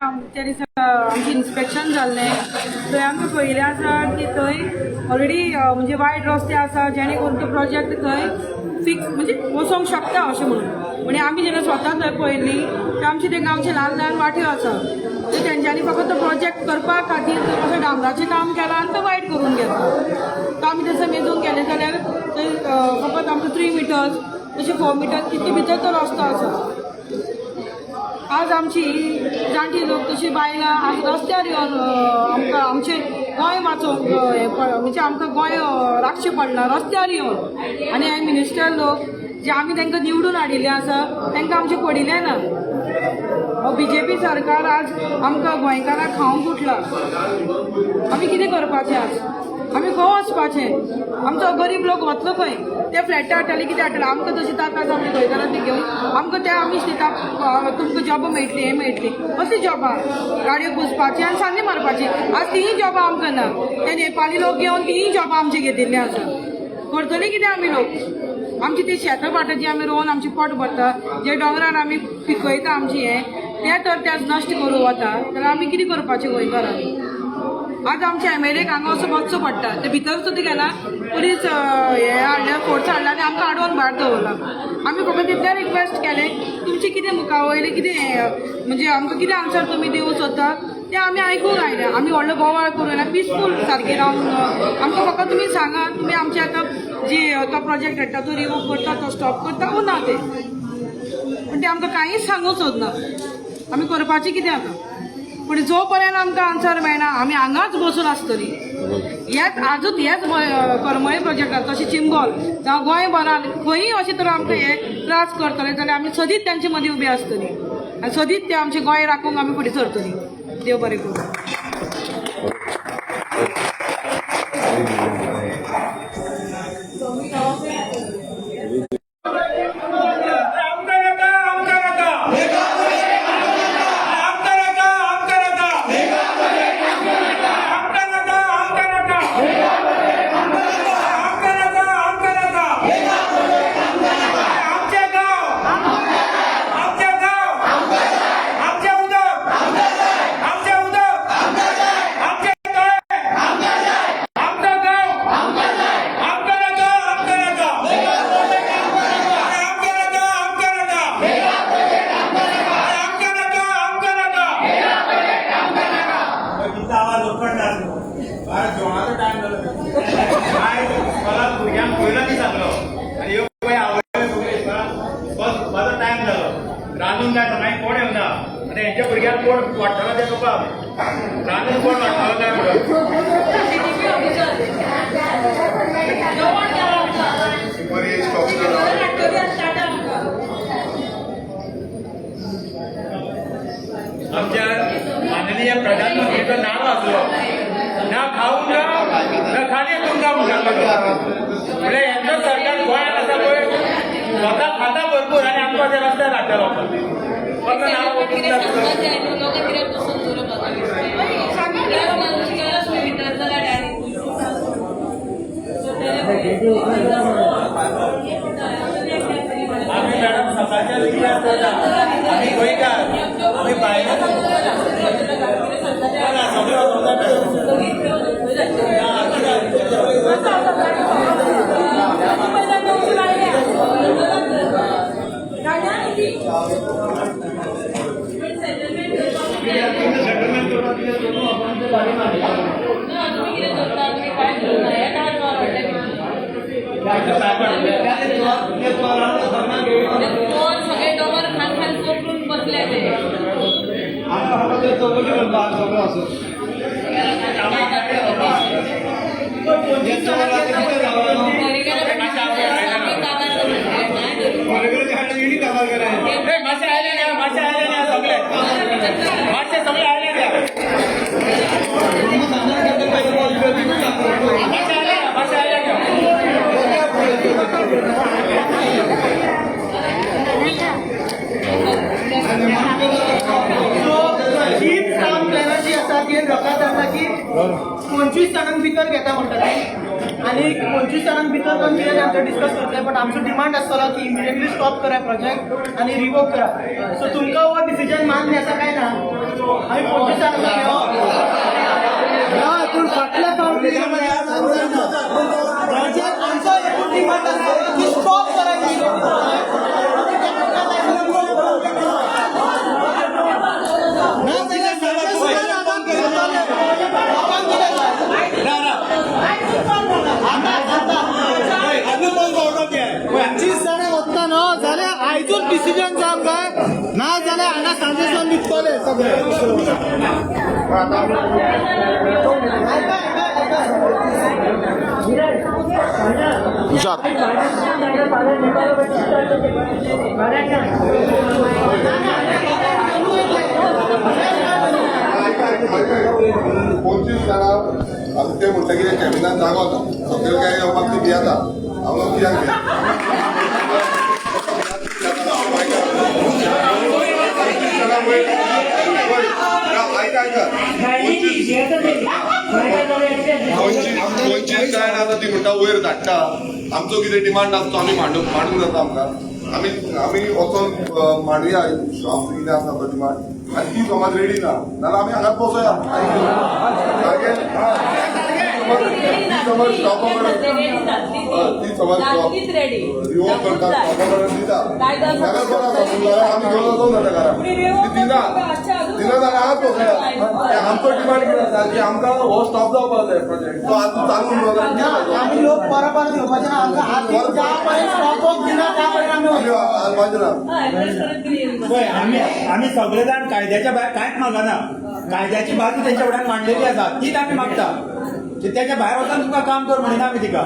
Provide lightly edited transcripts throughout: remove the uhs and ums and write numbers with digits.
त्या दिसा आमचे इन्स्पेक्शन जाल्लें थंय आमकां पळयलें आसा की थंय ऑलरेडी म्हणजे वायट रस्ते आसा जेणे करून तो प्रोजेक्ट थंय फिक्स म्हणजे वचोंक शकता अशें म्हणून म्हणजे आमी जेन्ना स्वता थंय पळयल्ली तर आमचे ते गांवचे ल्हान ल्हान वाट्यो आसा म्हणजे तेंच्यांनी फकत तो प्रोजेक्ट करपा खातीर अशें डांबराचें काम केलां आनी तो वायट करून घेतला तो आमी तसो मेजून गेले जाल्यार थंय फकत आमकां 3 मिटर्स तशें 4 मिटर्स तितले भितर तो रस्तो आसा. आज आमची जाणटी लोक तशी बायलां आज रस्त्यार येवन आमकां आमचें गोंय वाचोवंक म्हणजे आमकां गोंय राखचें पडलां रस्त्यार येवन आनी हे मिनिस्टर लोक जे आमी तांकां निवडून हाडिल्ले आसा तांकां आमचें पडिल्लें ना. हो बीजेपी सरकार आज आमकां गोंयकारांक खावंक उठला. आमी कितें करपाचें आज आमी खंय वचपाचें आमचो गरीब लोक वतलो खंय ते फ्लॅटां हाडटाले कितें हाडटाले आमकां तशी ताकात आमच्या गोंयकारांनी घेवन आमकां ते आमीच दिता तुमकां जॉब मेळटली हें मेळटली असली जॉबां गाडयो पुसपाची आनी सान्नी मारपाची आज तीय जॉबां आमकां ना ते नेपाळी लोक घेवन तीय जॉबां आमचे घेतिल्ले आसा. करतले कितें आमी लोक आमची ती शेतां भाटां जी आमी रोवन आमची पोट भरता जे दोंगरार आमी पिकयता आमची हें ते आज नश्ट करूं वता जाल्यार आमी कितें करपाचें गोंयकारांनी. आज आमच्या एमएलएक हांगा असो वचचो पडटा ते भितर सुद्दां गेला पुलीस हे हाडल्या फोर्स हाडला आनी आमकां आडोवन भायर दवरला. आमी फकत तितलें रिक्वेस्ट केलें तुमचें कितें मुखा वयलें कितें म्हणजे आमकां कितें आन्सर तुमी दिवंक सोदता तें आमी आयकूंक आयल्या आमी व्हडलो बोवाळ करूं ना पिसफूल सारकें रावन आमकां फकत तुमी सांगा तुमी आमचे आतां जी तो प्रोजेक्ट हाडटा तो रिवोक करता तो स्टॉप करता वो ना ते पूण ते आमकां कांयच सांगूंक सोदना आमी करपाचें कितें आतां. पूण जो पर्यंत आमकां आन्सर मेळना आमी हांगाच बसून आसतली हेच आजूच हेच करमळे प्रोजेक्टार तशें चिंबल जावं गोंयभरान खंयी अशें तर आमकां हे त्रास करतले जाल्यार आमी सदींच तेंचे मदीं उबी आसतली आनी सदींच ते आमचें गोंय राखूंक आमी फुडें सरतली. देव बरें करूं. जेवणाचो टायम जालो मला भुरग्यांक पयलो ती सांगलो आनी ह्यो पळय आवय माझो टायम जालो रांदून काय मागीर कोण येवना आनी हेंच्या भुरग्यांक कोण वाडटलो तें तुका रांदून कोण वाडटलो काय आमच्या माननीय प्रधानमंत्रीचो नाव आसलो ना खाऊंगा ना खाली तुमका म्हणटालो म्हणजे हेंचो सरकार गोंयांत आसा पळय स्वता खाता भरपूर आनी आमकां ते रस्त्यार हाडटालो फक्त नांव आमी मॅडम सकाळच्या विचार करता आमी गोंयकार आमी भायले सगळे डोंगर खान खान कोपरून बसले ते मातशे आयले न्या सगळे मातशे सगळे आयले न्या मातशे आयले हीच काम प्लॅनाची जी आसा ती लोकांक आसा की 25 जाणांक भितर घेता म्हणटाले आनी 25 जाणांक भितर पण कितें आमचे डिस्कस करतले बट आमचो डिमांड आसतलो की इमिडिएटली स्टॉप करा प्रोजेक्ट आनी रिवोक करा. सो तुमकां हो डिसिजन मान्य आसा काय ना आम्ही 25 जाणांचा पूण फाटल्या फावटी आमचो एकूच डिमांड आसता की स्टॉप करायची आयजूच डिसिजन जावंक जाय ना जाल्यार हांगा सांजेसून निघतले सगळे पंचवीस जाणां आतां ते म्हणटा कितें कॅबिनात जागो आसा सकयल काय येवपाक ती भियेता हांव कित्याक पंचवीस जाण आतां ती म्हणटा वयर धाडटा आमचो कितें डिमांड आसा तो आमी मांडूंक जाता आमकां आमी वचोन मांडुया आमचो कितें आसा तो डिमांड आनी ती समज रेडी ना जाल्यार आमी हांगाच बसोया समज स्टॉप ती समज रिवोक करता स्टॉप दिता जाल्यार बरो आसा आमी घेवन वचोंक जाता घरा ती दिना जाल्यार हांगाच बसोया आमचो डिमांड कितें आसा की आमकां हो स्टॉप जावपाक जाय प्रोजेक्ट तो आतां चालू आम्ही लोक परत घेवपाचे ना आमकां आर्थिक ज्या पर्यंत स्टॉप दिना त्या पर्यंत आमी हालपाचें ना पळय आमी सगळे जाण कायद्याच्या भायर कांयच मागना कायद्याची बाजू तेंच्या फुड्यान मांडलेली आसा तीच आमी मागता तेच्या भायर वचून तुका काम कर म्हणिना आमी तिका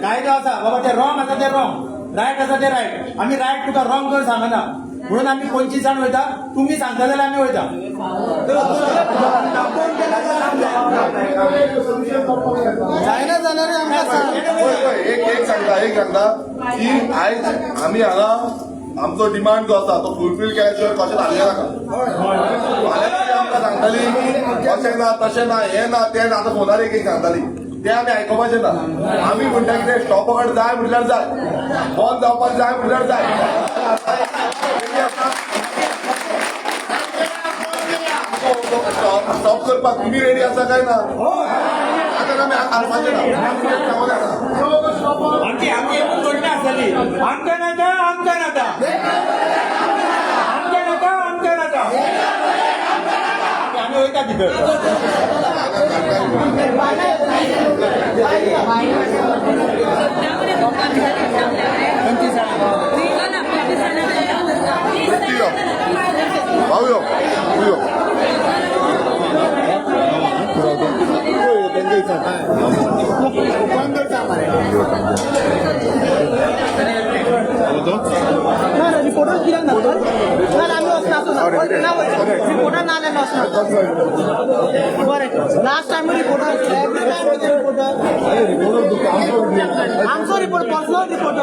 कायदो आसा बाबा ते रॉंग आसा ते रॉंग रायट आसा ते रायट आमी रायट तुका रॉंग कर सांगना म्हणून आमी 25 जाण वयता तुमी सांगता जाल्यार आमी वयता जायना जाल्यार आमकां एक सांगता की आयज आमी हांगा आमचो डिमांड जो आसा तो फुलफील केल्या शिवाय कशें धाडले नाका फाल्यां आमकां सांगताली अशें ना तशें ना हें ना तें ना आतां फोनार एक सांगताली तें आमी आयकोपाचें ना आमी म्हणटा कितें स्टॉप वगैरे जाय म्हणल्यार जाय बंद जावपाक जाय म्हणल्यार जाय स्टॉप करपाक तुमी रेडी आसा काय ना आतां आमी हालपाचें ना आमची एकूच जोडणी आसतली आमकां नाका आमकां नाका आमकां नाका आमी वयता भितर भावयो रिपोर्टर कित्याक ना ना आमी वचना रिपोर्टर ना जाल्यार वचना बरें लास्ट टायम रिपोर्टर आमचो रिपोर्ट पर्सनल रिपोर्टर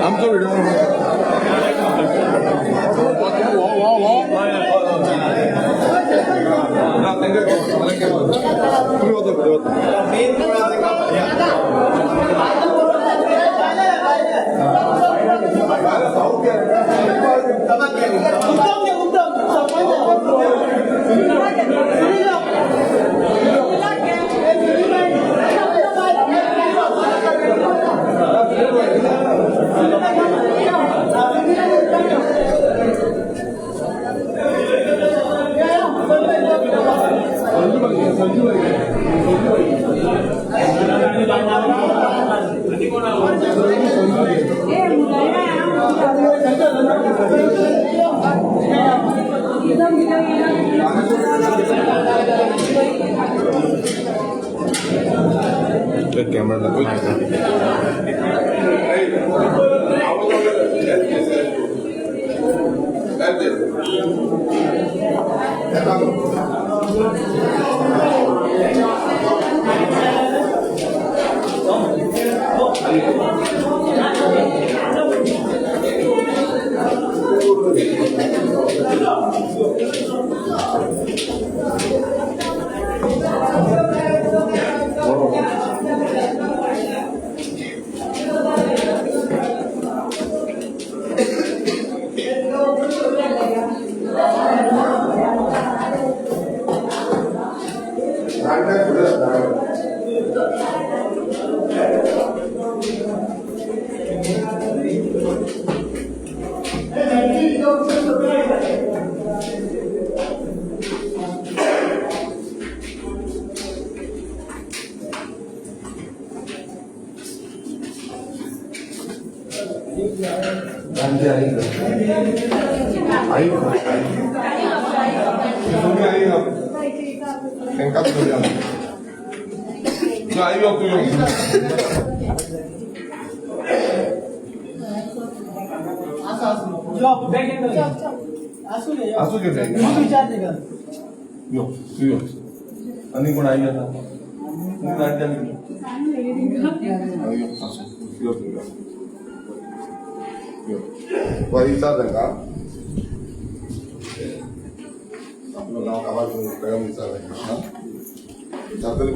आमचो कैमरा असू दे असू दे ताई. तू विचारते का यो तू यो आणि कोण आई आता कोण आई त्याने यो परिचा का आपलं नाव कामात कळम विचारायचं विचारतो मी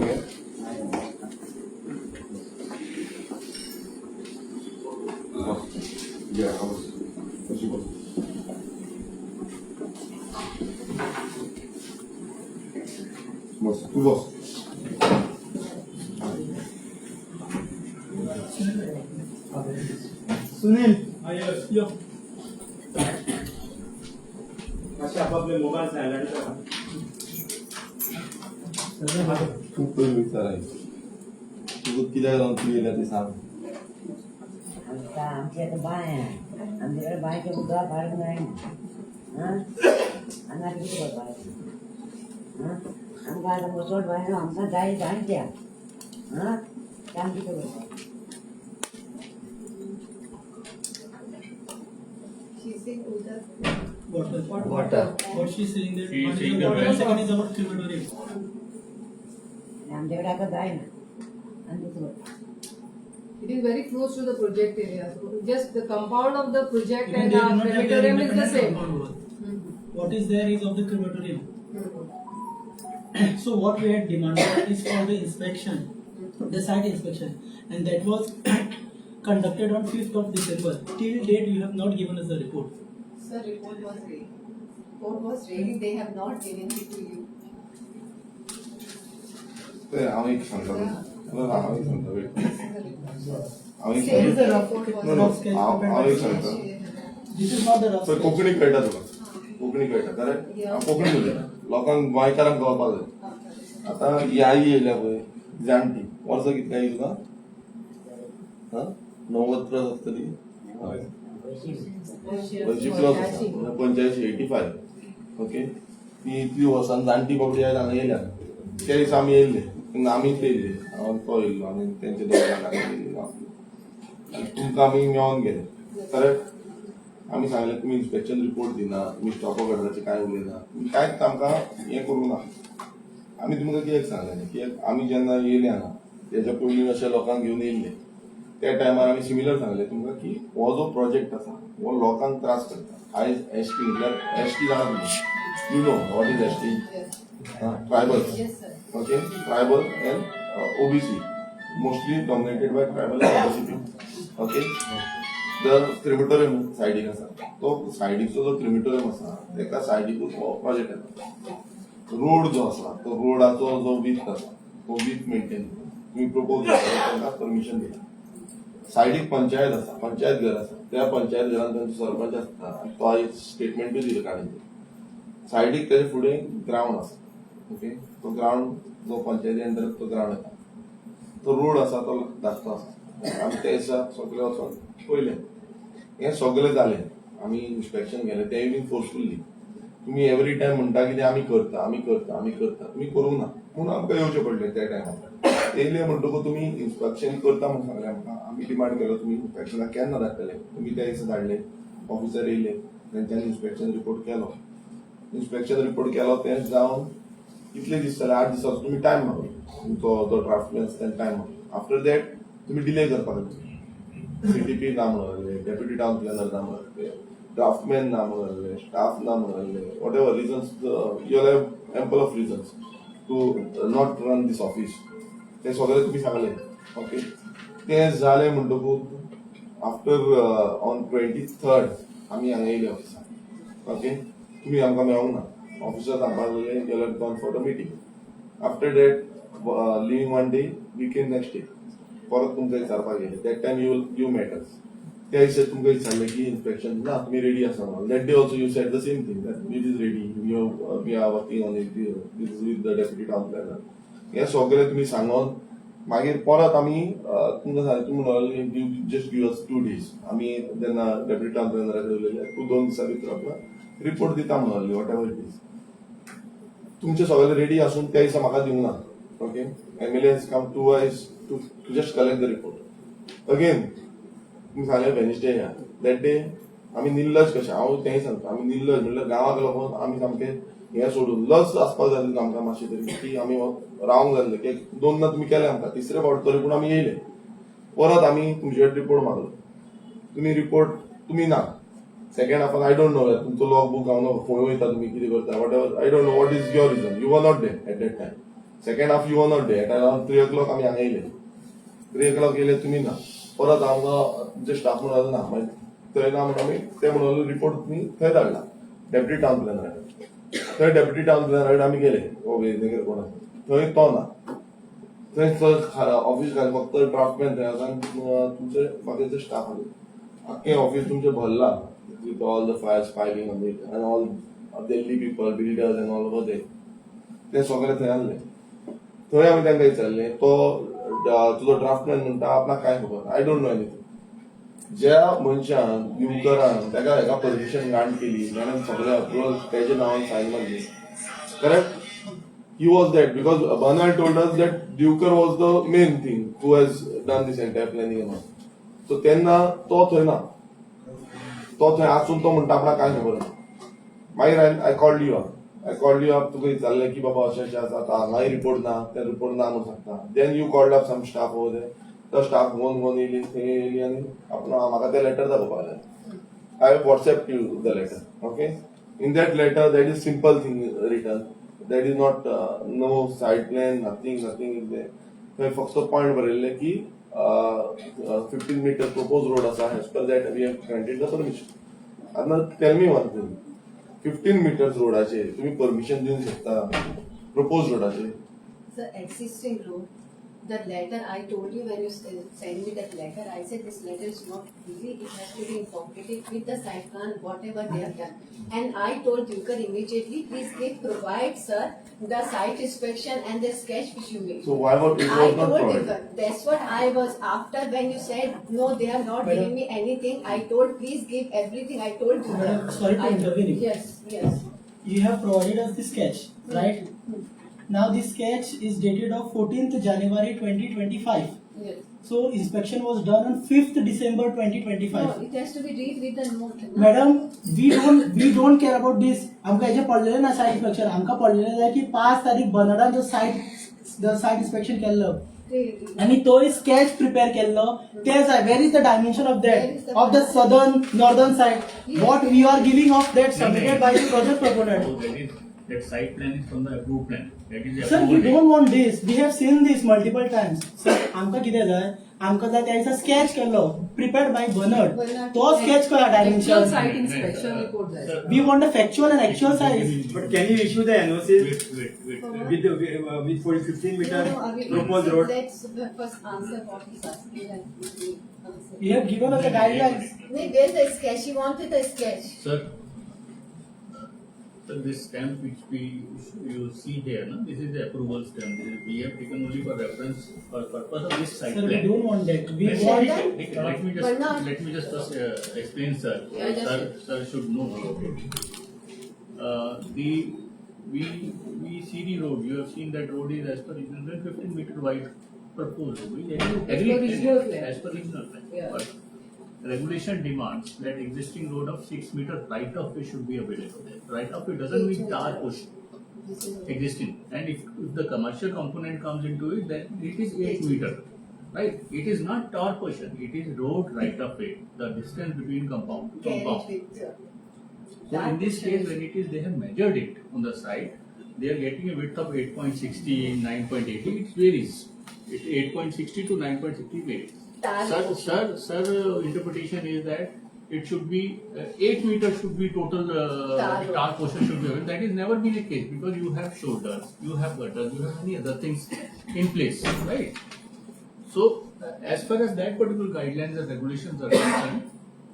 कशी बस बस तू बस सुनील असे आपापले मोबाईल सायलेंट करा. खूप विचार आहे तुझं किती जाऊन तू गेल्या ते सांग आता आमच्याकडे बाय आहे आमच्याकडे बायच्या बुद्धा फार नाही आम्हाला किती बघ बाय आमका आता मुसोड बाय आमचा जाई जाणत्या ते आमची बघ आमच्याकडे आता जाय ना आणि तिथं बघ It is very close to the project area. So just the compound of the project and our crematorium is the same. What is there is of the crematorium. So what we had demanded is for the inspection, the site inspection, and that was conducted on 5th of December. Till date, you have not given us the report. Sir, report was ready. Report was ready. They have not given it to you. ते आम्ही सांगतो आम्ही सांगतो आम्ही Same सांगतो report was ready. आम्ही सांगतो This is not the rough तर sketch. कोकणी कळटा तुला कोकणी कळटा कारण कोकणी उलयता लोकांक गोंयकारांक कळपाक जाय आता ही आई येयल्या पळय जाणटी वर्सां कितली आई तुका 90 प्लस आसतली हय 80 प्लस आसा 85 85 ओके ती इतली वर्सां जाणटी बाबडी आयला हांगा येयल्या त्या दिसा आमी येयल्ले तेन्ना आमीच येयल्ले हांव तो येयल्लो आनी तेंचे दोन तुमकां आमी मेळोन गेले करेक्ट आमी सांगलें तुमी इन्स्पेक्शन रिपोर्ट दिना तुमी स्टॉक ऑर्डराचें कांय उलयना तुमी कांयच आमकां हें करूं ना आमी तुमकां कित्याक सांगलें कित्याक आमी जेन्ना येयले हांगा तेच्या पयलीं अशे लोकांक घेवन येयल्ले त्या टायमार आमी सिमिलर सांगलें तुमकां की हो जो प्रोजेक्ट आसा हो लोकांक त्रास करता आयज एसटी म्हटल्यार एसटी जाणा तुमी you know what is ST tribal Yes, sir. okay tribal and OBC mostly dominated by tribal and OBC people okay the crematorium सायडीक आसा तो सायडीचो जो crematorium आसा तेका सायडीकूच हो प्रोजेक्ट येता रोड जो आसा तो रोडाचो जो वीथ आसा तो वीथ मेंटेन तुमी प्रपोज करता तांकां परमिशन दिता सायडीक पंचायत आसा पंचायत घर आसा त्या पंचायत घरान तांचो सरपंच आसता आनी तो एक स्टेटमेंटूय दिला काडून सायडीक तेजे फुडें ग्रावंड आसा ओके तो ग्राउंड जो पंचायती अंडर तो ग्राउंड येता तो रोड आसा तो धाकटो आसा आमी ते दिसा सगळे वचोन पयलें हें सगळें जालें आमी इन्स्पेक्शन गेलें तेंय बीन फोर्सफुल्ली तुमी एवरी टायम म्हणटा कितें आमी करता तुमी करूंक ना म्हणून आमकां येवचें पडलें त्या टायमार येयले म्हणटकूच तुमी इन्स्पेक्शन करता म्हणून सांगलें आमकां आमी डिमांड केलो तुमी इन्स्पेक्शनाक केन्ना धाडटले तुमी त्या दिसा धाडले ऑफिसर येयले तेंच्यांनी इन्स्पेक्शन रिपोर्ट केलो तें जावन कितले दीस जाले 8 दिसा तुम्ही टायम मागलो तुमचो जो ड्राफ्टमॅन आसा ताणें टायम मागलो आफ्टर दॅट तुम्ही डिले करपाक लागले CTP ना म्हणले डेप्युटी टाउन प्लॅनर ना म्हणले ड्राफ्टमॅन ना म्हणले स्टाफ ना म्हणले whatever reasons you have ample of reasons to not run this office ते सगळे तुम्ही सांगले ओके ते जाले म्हणटकूच आफ्टर ऑन 23rd आमी हांगा येयले ऑफिसाक ओके तुम्ही आमकां मेळोंक ना ऑफिसर सांगपाक लागले गेल्यार gone for the meeting after that living one day weekend next day परत तुमकां विचारपाक गेले दॅट टायम यू मॅटर्स त्या दिसा तुमकां विचारलें की इन्स्पेक्शन ना तुमी रेडी आसा म्हणून that day also you said the same thing that it is ready we are working on it with the deputy town planner हें सगळें तुमी सांगून मागीर परत आमी तुमकां सांगलें तुमी म्हणलें you just give us 2 days आमी जेन्ना डेप्युटी टाउन प्लॅनराक उलयलें तूं 2 दिसां भितर आपलो रिपोर्ट दिता म्हणलें वॉट एवर इट इज तुमचे सगळे रेडी असून त्या दिसा म्हाका दिवंक ना okay MLA has come to just collect the report again तुमी सांगलें वेनसडे या दॅट डे आमी निर्लज कशें हांव तेंय सांगता आमी निर्लज म्हणल्यार गांवाक लागून आमी सामके हें सोडून लज आसपाक जाय आमकां मातशें तरी की आमी रावंक जाल्ले की 2 तुमी केले आमकां तिसरे फावट तरी पूण आमी येयले परत आमी तुमचे रिपोर्ट मागलो तुमी रिपोर्ट तुमी ना सेकंड हाफाक आय डोंट नो तुमचो लॉग बुक हांव नो खंय वयता तुमी कितें करता whatever I don't know what is your reason you were not there at that time second half you were not there at around 3 o'clock आमी हांगा येयले 3 o'clock येयले तुमी ना परत आमकां तुमचे स्टाफ म्हणून ना मागीर थंय ना म्हणून आमी ते म्हणून रिपोर्ट तुमी थंय धाडला डेप्युटी टाउन प्लॅनराक थंय डेप्युटी टाउन प्लॅनराक आमी गेले वेजनगर कोण थंय तो ना थंय ऑफिस घाल फक्त ड्राफ्टमॅन थंय आसा तुमचे बाकीचे स्टाफ आले आख्खें ऑफिस तुमचें भरला with all the files piling on it and all Delhi people, builders and all over there. ते सगळे थंय आसले थंय आमी तांकां विचारलें तो तुजो ड्राफ्टमॅन म्हणटा आपणाक काय खबर आय डोंट नो एनीथिंग ज्या मनशान दिवकरान ताका हेका परमिशन ग्रांट केली ताणें सगळे अप्रुवल तेजे नांवान सायन मारली correct he was that because Bernard told us that Divkar was the main thing who has done this entire planning so तेन्ना तो थंय ना तो थंय आसून तो म्हणटा आपणाक काय खबर ना मागीर आय कॉल्ड यू अप तुका विचारलें की बाबा अशें अशें आसा आतां हांगाय रिपोर्ट ना ते रिपोर्ट ना म्हणून सांगता then you called up some staff over there तो स्टाफ घेवन येयली थंय येयली आनी आपणा म्हाका ते लेटर दाखोवपाक लागले I WhatsApp you the letter okay in that letter that is simple thing written that is not no side plan nothing is there थंय फक्त पॉयंट बरयल्ले की 15 meter proposed road asa as per that we have granted the permission and tell me one thing 15 meters road ache tumi permission देऊ शकता proposed road ache The existing road, the letter I told you when you sent me that letter, I said this letter is not really, it has to be incorporated with the site plan, whatever they have done. And I told Duker immediately, please provide sir the site inspection and the sketch which you made. so why would it I was not told provided Duker, that's what I was after when you said no, they are not giving me anything. I told please give everything. I told Duker. Madam, sorry to intervene. Yes. You have provided us the sketch, right? Now the sketch is dated of 14th January 2025. Yes. So inspection was done on 5th December No, 2025. it has to be read with the note. Madam, we don't care about this. आमकां हेजे पडलेलें ना सायट inspection आमकां पडलेलें जाय की 5 तारीख बर्नार्डान जो सायट inspection केल्लो आनी तोय स्केच प्रिपेर केल्लो ते जाय where is the dimension of the southern northern side what we are giving of that submitted by the project proponent That site plan is from the approved plan. That is the Sir, we approved don't want this. We have seen this multiple times. Sir, आमकां कितें जाय आमकां जाय त्या दिसा sketch केल्लो prepared by Bernard तो sketch करा Actual dimension site inspection report there. We want the factual and actual size But can you issue the NOCs Wait. with 15 meter No, proposed road? Let's first answer what he's asking and we answer. we have given us the guidelines. No, where's the sketch? He wanted the sketch. Sir, this stamp which you see here, no? This is the approval stamp. We have taken only for reference for purpose of this site Sir, we plan. don't want that. We Let want me just first explain, sir. Yeah, Sir should know. We see the road. You have seen that road is as per regional plan 15 meter wide proposed. We agree regional plan. as per regional plan. Yeah. But regulation demands that existing road of 6 meter right of way should be available. Right of way doesn't mean tar portion. This is Existing, and if the commercial component comes into it, then it is 8 meter, right? It is not tar portion, it is road right of way, the distance between compound to carriage compound. with So in this case, when it is they have measured it on the site, they are getting a width of 8.60, 9.80, it varies. It's 8.60 to 9.60 varies. Sir interpretation is that it should be 8 meters should be total tar portion should be available. That is never been a case because you have shoulders, you have gutters, you have many other things in place, right? So as far as that particular guidelines and regulations are concerned,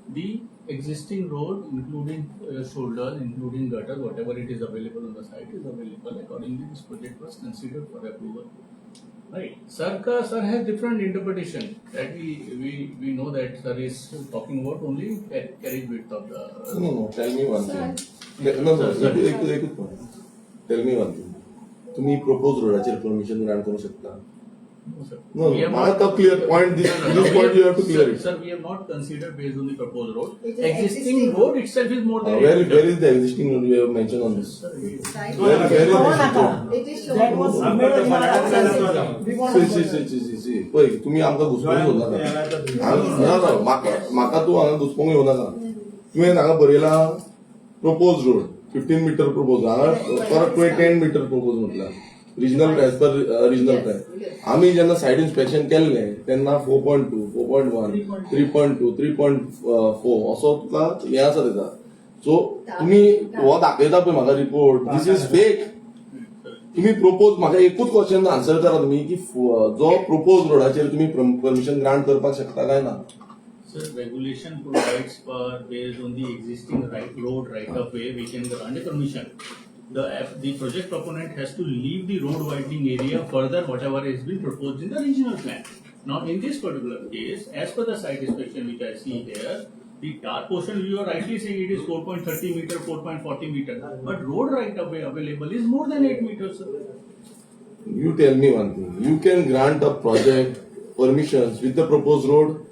the existing road, including shoulders, including gutter, whatever it is available on the site is available. Accordingly, this project was considered for approval. Right. Sir has different interpretation. That we know that sir is talking about only carriage width of the. No. Tell me one thing. No. एकूच point. Tell me one thing. तुम्ही proposed रोडाचेर permission grant करू शकता. No, sir. No. We have मला not- तो clear point. This point you have to clear it. Sir, we have not considered based on the proposed road. It is Existing existing. road itself is more than. Where is the existing road you have mentioned on this? Side Where is the existing road? It is shown. That was made in our access. We want सी पळय तुम्ही आमकां घुसपोंक येवं नाका ना म्हाका तूं हांगा घुसपोंक येवं नाका तुवें हांगा बरयलां प्रपोज रोड 15 मीटर प्रपोज हांगा परत तुवें 10 मीटर प्रपोज म्हटलां रिजनल एज पर रिजनल प्लॅन आमी जेन्ना सायट इन्स्पेक्शन केल्लें तेन्ना 4.2 4.1 3.2 3.4 असो तुका हें आसा तेका सो तुमी हो दाखयता पळय म्हाका रिपोर्ट दीस इज फेक तुम्ही प्रपोज म्हाका एकूच क्वेश्चन आन्सर करा तुम्ही की जो प्रपोज रोडाचेर तुम्ही परमिशन ग्रांट करपाक शकता काय ना Sir, regulation provides for based on the existing road right of way we can grant a permission. The project proponent has to leave the road widening area further whatever has been proposed in the original plan. Now in this particular case, as per the site inspection which I see here, the tar portion you are rightly saying it is 4.30 meter, 4.40 meter, but road right of way available is more than 8 meters. Sir. You tell me one thing, you can grant a project permissions with the proposed road.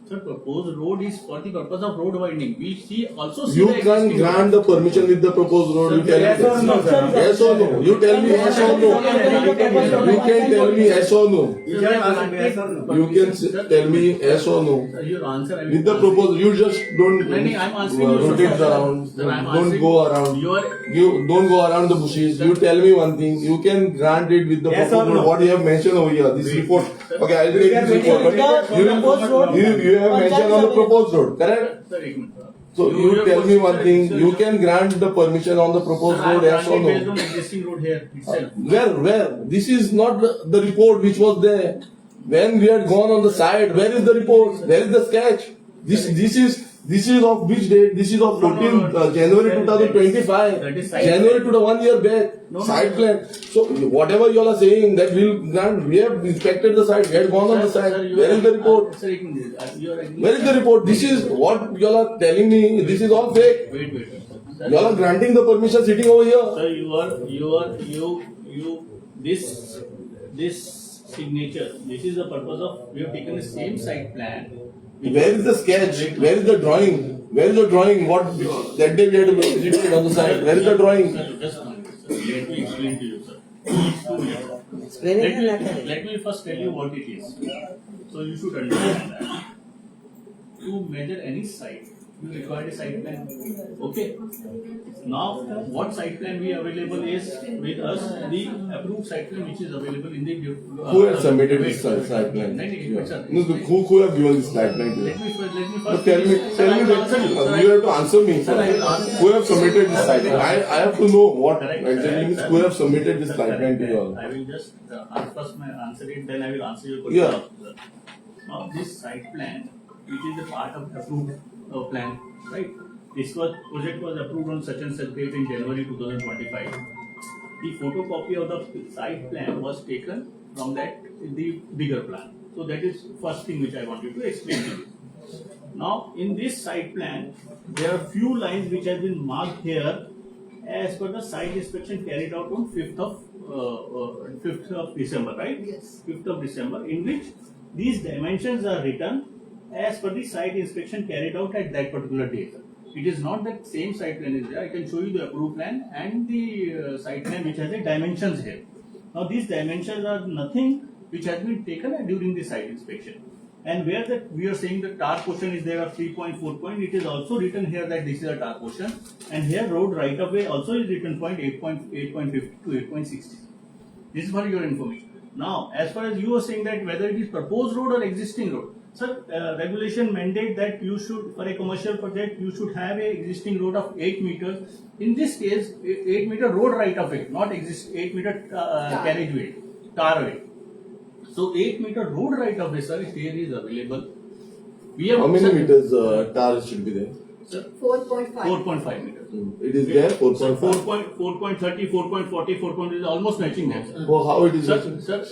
Sir, proposed road is for the purpose of road widening. We also see You the can existing grant road. the permission with the proposed road. You tell Yes or me no, sir? yes or no. You tell me yes or no. You can tell me yes or no. You can answer yes or no. You can tell me yes or no. Sir, your answer I will With the answer. proposal, you just don't No, I'm answering you. rotate sir. around. Sir, I'm Don't answering- go around. You You don't go around the bushes. You tell me one thing. You can grant it with the Yes or proposal. no? What you have mentioned over here. This Wait. report. Okay, I'll take this report. With the proposed road, You have mentioned on the proposed road, correct? Sir, एक minute. So you tell me one thing. You can grant the permission on the proposed road. Yes or Based no? on existing road here itself. Where? This is not the report which was there. When we had gone on the site, where is the report? Where is the sketch? This is of which date? This is of 14th January 2025. That is site January to the 1 year back. No, Site plan. So whatever you all are saying that we'll grant, we have inspected the site, we had gone on the Sir, site. you Where are- is the report? Sir, एक minute. You are agreeing. Where is the report? This is what you all are telling me. This is all fake. Wait. Sir, You all are granting the permission sitting over here. Sir, this signature. This is the purpose of we have taken the same site plan. Where is the sketch? Where is the drawing? Where is the drawing? What that day we had to visit it on the site. Where is the drawing? Sir, just one minute, sir. Let me explain to you, sir. Please, 2 minutes. Let me first tell you what it is. So you should understand that. To measure any site, you require a site plan. Okay. Now, what site plan we available is with us the approved site plan which is available in the. Who has submitted this site plan? No, Yeah. sir. No, who have given this site plan to Let you? me first. No, tell me Sir, I will answer you. Sir, you have to answer me. Sir, I will answer. Who have submitted this site plan? I have to know what Correct, exactly means sir. who have submitted this Sir, site plan to you all. I will just first answer it, then I will answer your Yeah. question. Now, this site plan, which is a part of approved plan, right? This project was approved on such and such date in January 2025. The photocopy of the site plan was taken from the bigger plan. So that is first thing which I wanted to explain to you. Now, in this site plan, there are few lines which have been marked here as per the site inspection carried out on 5th of December, right? Yes. 5th of December, in which these dimensions are written as per the site inspection carried out at that particular date. It is not that same site plan is there. I can show you the approved plan and the site plan which has the dimensions here. Now these dimensions are nothing which has been taken during the site inspection. And where that we are saying the tar portion is there of 3.4 point, it is also written here that this is a tar portion. And here road right of way also is written point 8.50 to 8.60. This is for your information. Now, as far as you are saying that whether it is proposed road or existing road, Sir, regulation mandate that you should, for a commercial project, you should have a existing road of 8 meters. In this case, 8 meter road right of way, not 8 meter carriageway, tarway. So 8 meter road right of way, sir, here is available. We have How many sir, meters tar should be there? Sir, 4.5. 4.5 meters. It is there, Sir, 4.5. 4.30, 4.40, 4.40 is almost matching there, sir. Oh, how it is Sir, matching? sir,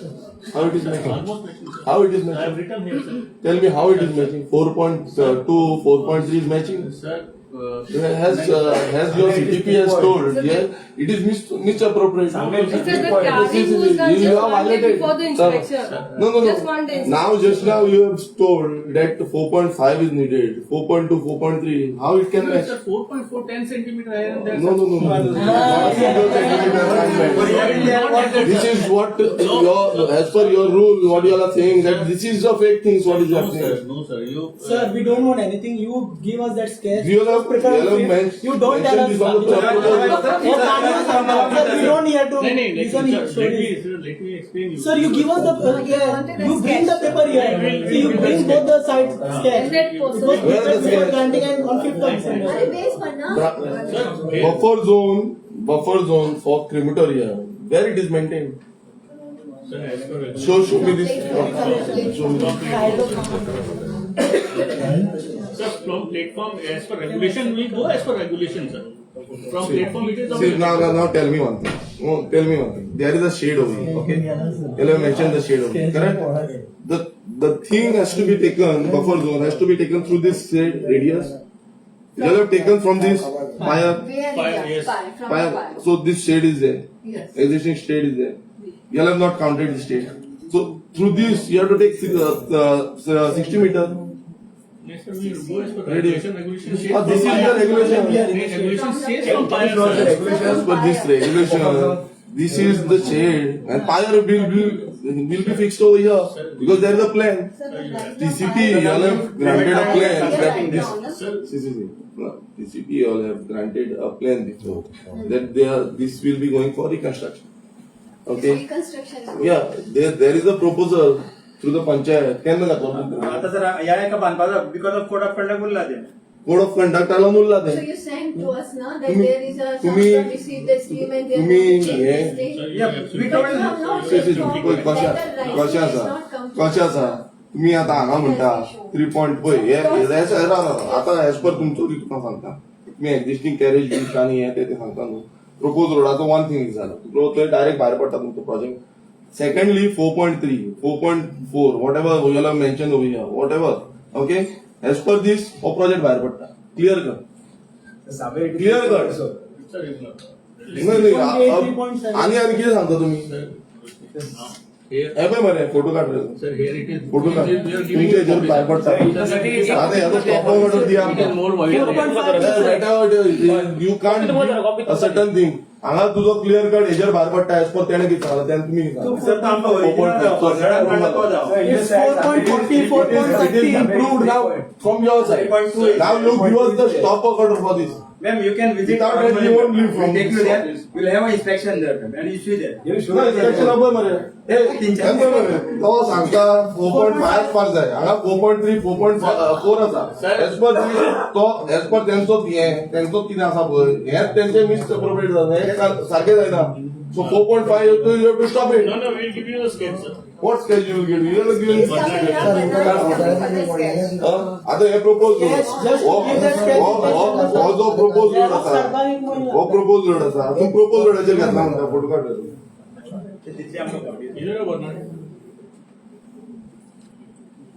How it is sir, matching? almost matching, sir. How it is I have matching? written here, sir. Tell me how it is matching. 4.2, 4.3 is matching. Sir, Has your CTP has told, yeah, it is misappropriate. It says the carrying was done You just have one day violated. before the Sir, inspection. No, Just one day. Just now you have told that 4.5 is needed, 4.2, 4.3. How it can match? sir, 4.4, 10 centimeter higher than that. No. This is what your, as per your rule, what you are saying that this is the fake things. What is No, happening? sir, no, sir. You, Sir, we don't want anything. You give us that sketch. You have You don't tell us. mentioned this on the proposal. Sir, we don't here to no, listen sir, stories. let me explain you. Sir, you give us the you bring the paper here. So you bring both the sides sketch. It was prepared before granting and on 5th of December. अरे base पर ना Sir, here, Buffer zone for crematoria. Where it is maintained? sir, as per Show me this. Show me. sir, from platform, as per regulation, we go as per regulation, sir. From platform, it is See, now tell me one thing. No, tell me one thing. There is a shade over here, okay? You have mentioned the shade over here, correct? The thing has to be taken, buffer zone has to be taken through this shade radius. You have taken from this fire. where yes. from fire. So this shade is there. Yes. Existing shade is there. You have not counted the shade. So through this, you have to take 60 meters. Yes, sir, we go as per Radius. regulation says This is from the fire. regulation. Regulation says from fire, sir. As per this regulation, this is the shade, and fire will be fixed over here because there is a plan. TCP, you all have granted a plan that TCP, you all have granted a plan before that this will be going for reconstruction. Okay. Reconstruction. Yeah, there is a proposal through the panchayat. केन्ना जातो? आता जर या एका बांधपाचो because of code of conduct उरला ते Code of conduct आला नुल्ला So ते. you saying to us now that तुम्ही- there is a तुम्ही- chance to receive the stream and they are तुम्ही going to change hey- this thing? Sir, you Yeah, have we to- told But you have not कशें yet forward कशें that the right कशें is आसा not complete. कशें आसा तुम्ही आता हांगा म्हणटा 3 पॉयंट पळय हे आता एज पर तुमचो तुका सांगता तुम्ही एक्झिस्टिंग कॅरेज बीच आनी हे ते सांगता न्हू प्रपोज रोडाचो वन थिंग झाला थंय डायरेक्ट भायर पडटा तुमचो project secondly 4.3 4.4 whatever you have mention over here whatever okay as per this हो प्रोजेक्ट भायर पडटा क्लियर कर क्लियर कर Sir, you know. आणि कितें सांगता तुम्ही Now, here, हे पळय मरे फोटो काड रे sir, here it is. Photo card We are giving तुमच्या you हेजेर copy. भायर पडटा आता ह्याचो स्टॉप ऑर्डर दिया It is more wide. You can't a certain thing हांगा तुजो क्लियर कट हेजेर भायर पडटा एज पर तेणे कितें सांगला तेन्ना तुमी सर तो आमकां original It's 4.40, 4.30. It is improved now from your side. Now you give us the stop order for this. Ma'am, you can visit Without our that, you won't leave from We'll take you this there. office. We'll have an inspection there, ma'am, and you see there. No, inspection पळय मरे केन्ना मरे तो सांगता 4.5 पास जाय हांगा 4.3 4.4 आसा as per तो एज पर तेंचो तेंचो कितें आसा पळय हेच तेंचे मिसअप्रोप्रिएट जालें हे सारकें जायना सो 4.5 you have to stop it. No, no, we'll give you the sketch, sir. What sketch you will get? You will give आता हे प्रपोज हो जो प्रपोज रोड आसा हो प्रपोज रोड आसा तूं प्रपोज रोडाचेर घेतला म्हणटा फोटो काड तितली आमकां गावडी. Is it a Bernard?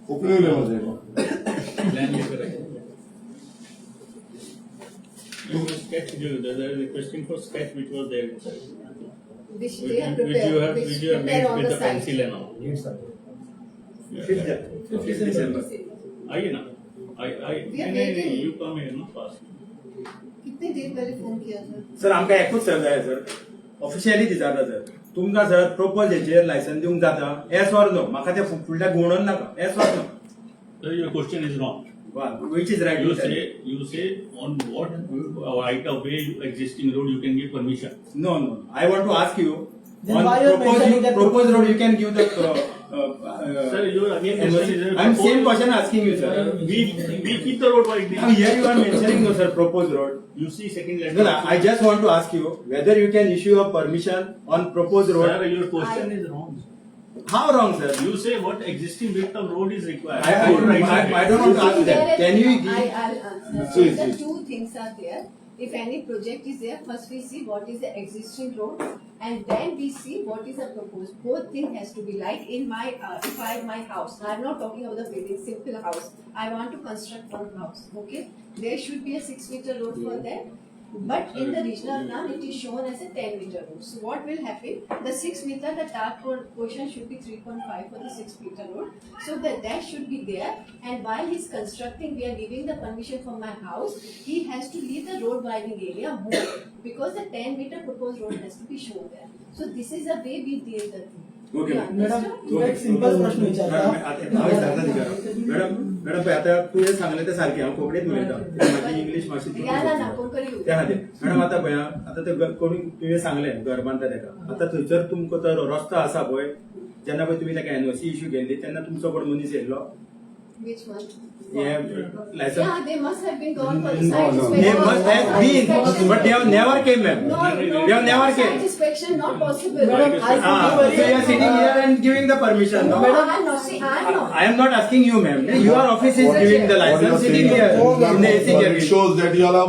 Konkani उलय म्हजे Land later, right? You will sketch, there is a question for sketch which was there inside. Which Which they have you prepared, have which made prepare on with the the site. pencil and all. Fifth there. 5th December. आइए ना We are नहीं waiting. you come here ना पास कितने देर पहले phone किया था sir आमकां एकूच सर जाय सर ऑफिशियली दिसता सर तुमकां सर प्रपोजलचेर लायसन दिवंक जाता एस ऑर नो म्हाका ते फुडल्या गुणोन नाका yes or no So your question is wrong. Which is right You say on what right of way existing road you can give permission. No, I want to ask you Then On why you are mentioning that proposed road, you can give the. Sir, you are again mentioning. I'm same question asking you, sir. We keep the road wide. Now here you are mentioning, no, sir, proposed road. You see second letter. No, no, I just want to ask you whether you can issue a permission on proposed road. Sir, your question is wrong. How wrong, sir? You say what existing width of road is required. I don't want to ask that. Can you give? I'll answer. Please, The please. two things are there. If any project is there, first we see what is the existing road, and then we see what is the proposed. Both things has to be like in my, if I have my house, I'm not talking about the building, simple house. I want to construct one house, okay? There should be a 6-meter road for that. But in the regional plan, it is shown as a 10-meter road. So what will happen? The 6-meter, the dark portion should be 3.5 for the 6-meter road. So that should be there. And while he's constructing, we are giving the permission for my house. He has to leave the road widening area more because the 10-meter proposed road has to be shown there. So this is the way we deal the thing. Okay, You madam understand? तुला एक simple प्रश्न विचारता madam आता तू हे सांगले ते सारखे हांव कोंकणीत उलयता माझी इंग्लिश मातशी या ना ना कोंकणी उलय. त्या खातीर मॅडम आता पळय आता ते कोणी तुवें सांगलें घर बांदता तेका आता थंयसर तुमकां तो रस्तो आसा पळय जेन्ना पळय तुमी ताका एनओसी इश्यू केल्ली तेन्ना तुमचो कोण मनीस येयल्लो Which one? हे licence Yeah, they must have been gone for the site They inspection. must have been, but they have never came, ma'am. No, no, They have never site came. inspection not possible. Madam, I So you are sitting here and giving the permission. No, No, I'm not. See, I'm not. I am not asking you, ma'am. Your office is giving the What you are license, sitting saying here in the AC it cabin. shows that you are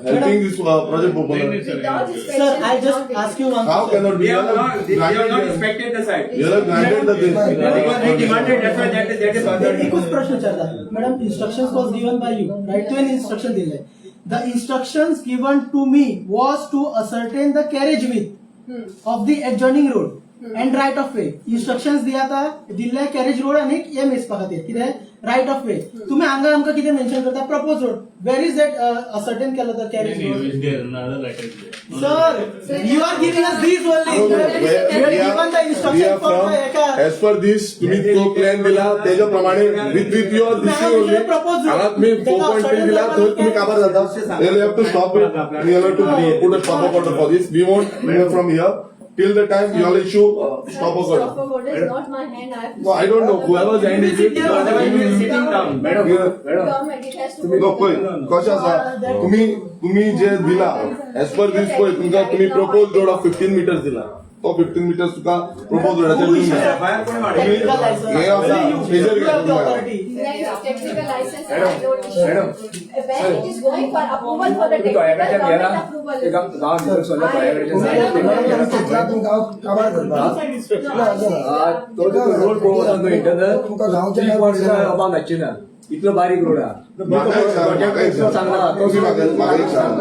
helping this project proposal. Without Sir, inspection, I just not ask you one How question. cannot be? They have not inspected the site. You have granted the this. Because we demanded, that's why that is bothered. एकूच प्रश्न विचारता madam instructions was given by you right to an instruction दिले the instructions given to me was to ascertain the carriage width of the adjoining road and right of way instructions दिल्या carriage road आणि हे मेजपा खातीर कितें right of way तुम्ही हांगा आमकां कितें mention करता proposed road where is that ascertain Kelo the carriage road Is there another letter is there? sir you are giving us these only you are given the instruction for the As per this, तुम्ही तो plan दिला त्याच्याप्रमाणे with your this only. हांगा तुम्ही 4.3 दिला तर तुम्ही काबार जाता. You have to stop it. You have to put a stop order for this. We won't move from here till the time you all issue stop order. Stop order is not my hand. I have to. No, I don't know. Whoever signed it. Otherwise we are sitting down. Government, it has to तुम्ही go. पळय कशें आसा तुम्ही जे दिला as per दीस पळय तुमकां तुम्ही propose road of 15 metres दिला तो 15 मीटर्स तुका प्रपोज रोडाचेर दिवंक मेळटा. बाहेर कोण वाडयलें? technical license हे आसा major you have the authority Technical license. I don't issue. When it is going for approval for the technical government approval. इतलो बारीक रोड म्हाका एक सांग म्हाका एक सांग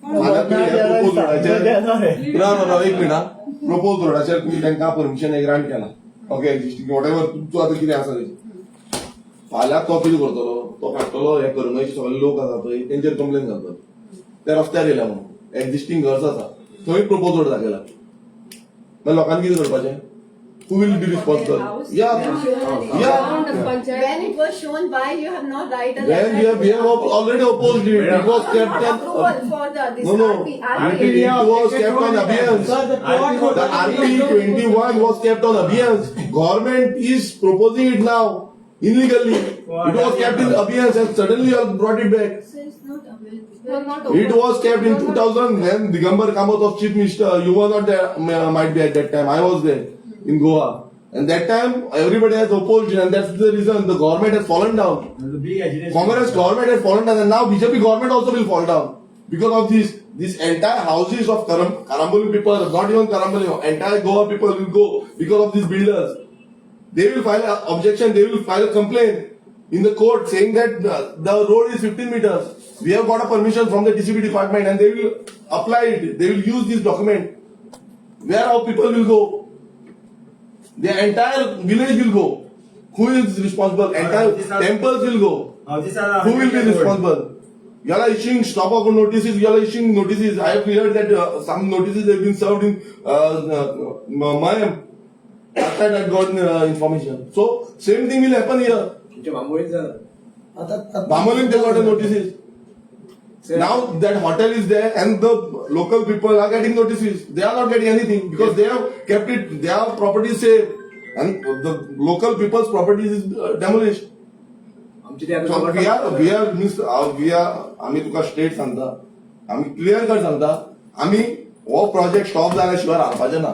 फाल्यां तुमी हे प्रपोज रोडाचेर ना एक मिनिट प्रपोज रोडाचेर तुम्ही तांकां परमिशन ग्रांट केला ओके एक्झिस्टिंग वॉट एव्हर तुमचो आतां कितें आसा तेजें फाल्यां तो कितें करतलो तो काडटलो हे करंगयचे सगळे लोक आसा पळय तेंचेर कंप्लेन घालतलो ते रस्त्यार येयल्या म्हणून एक्झिस्टिंग घर्स आसा थंय प्रपोज रोड दाखयला मागीर लोकांनी कितें करपाचें who will be responsible? Yeah. When it was shown why you have not write a Then we have already opposed it. It was kept on. approval for the this No, no. RP. It was kept on abeyance. Sir, the court The RP 21 was kept on abeyance. Government is proposing it now illegally. It was kept in abeyance and suddenly you have brought it back. So it's not available. It was kept in 2000 when Digambar Kamath was Chief Minister. You were not there, might be at that time. I was there in Goa. And that time everybody has opposed it and that's the reason the government has fallen down. Congress government has fallen down and now BJP government also will fall down. Because of this entire houses of Karamboli people, not even Karamboli, entire Goa people will go because of these builders. They will file an objection, they will file a complaint in the court saying that the road is 15 meters. We have got a permission from the DCP department and they will apply it. They will use this document. Where our people will go? The entire village will go. Who is responsible? Entire temples will go. Who will be responsible? You are issuing stop work notices. You are issuing notices. I have heard that some notices have been served in Mayam. After that, got information. So same thing will happen here. Bamolin they got the notices. Now that hotel is there and the local people are getting notices. They are not getting anything because they have kept it, their property is safe and the local people's property is demolished. So we are आम्ही तुका straight सांगता, आम्ही clear cut सांगता, आम्ही हो project stop झाल्या शिवाय रावपाचे ना.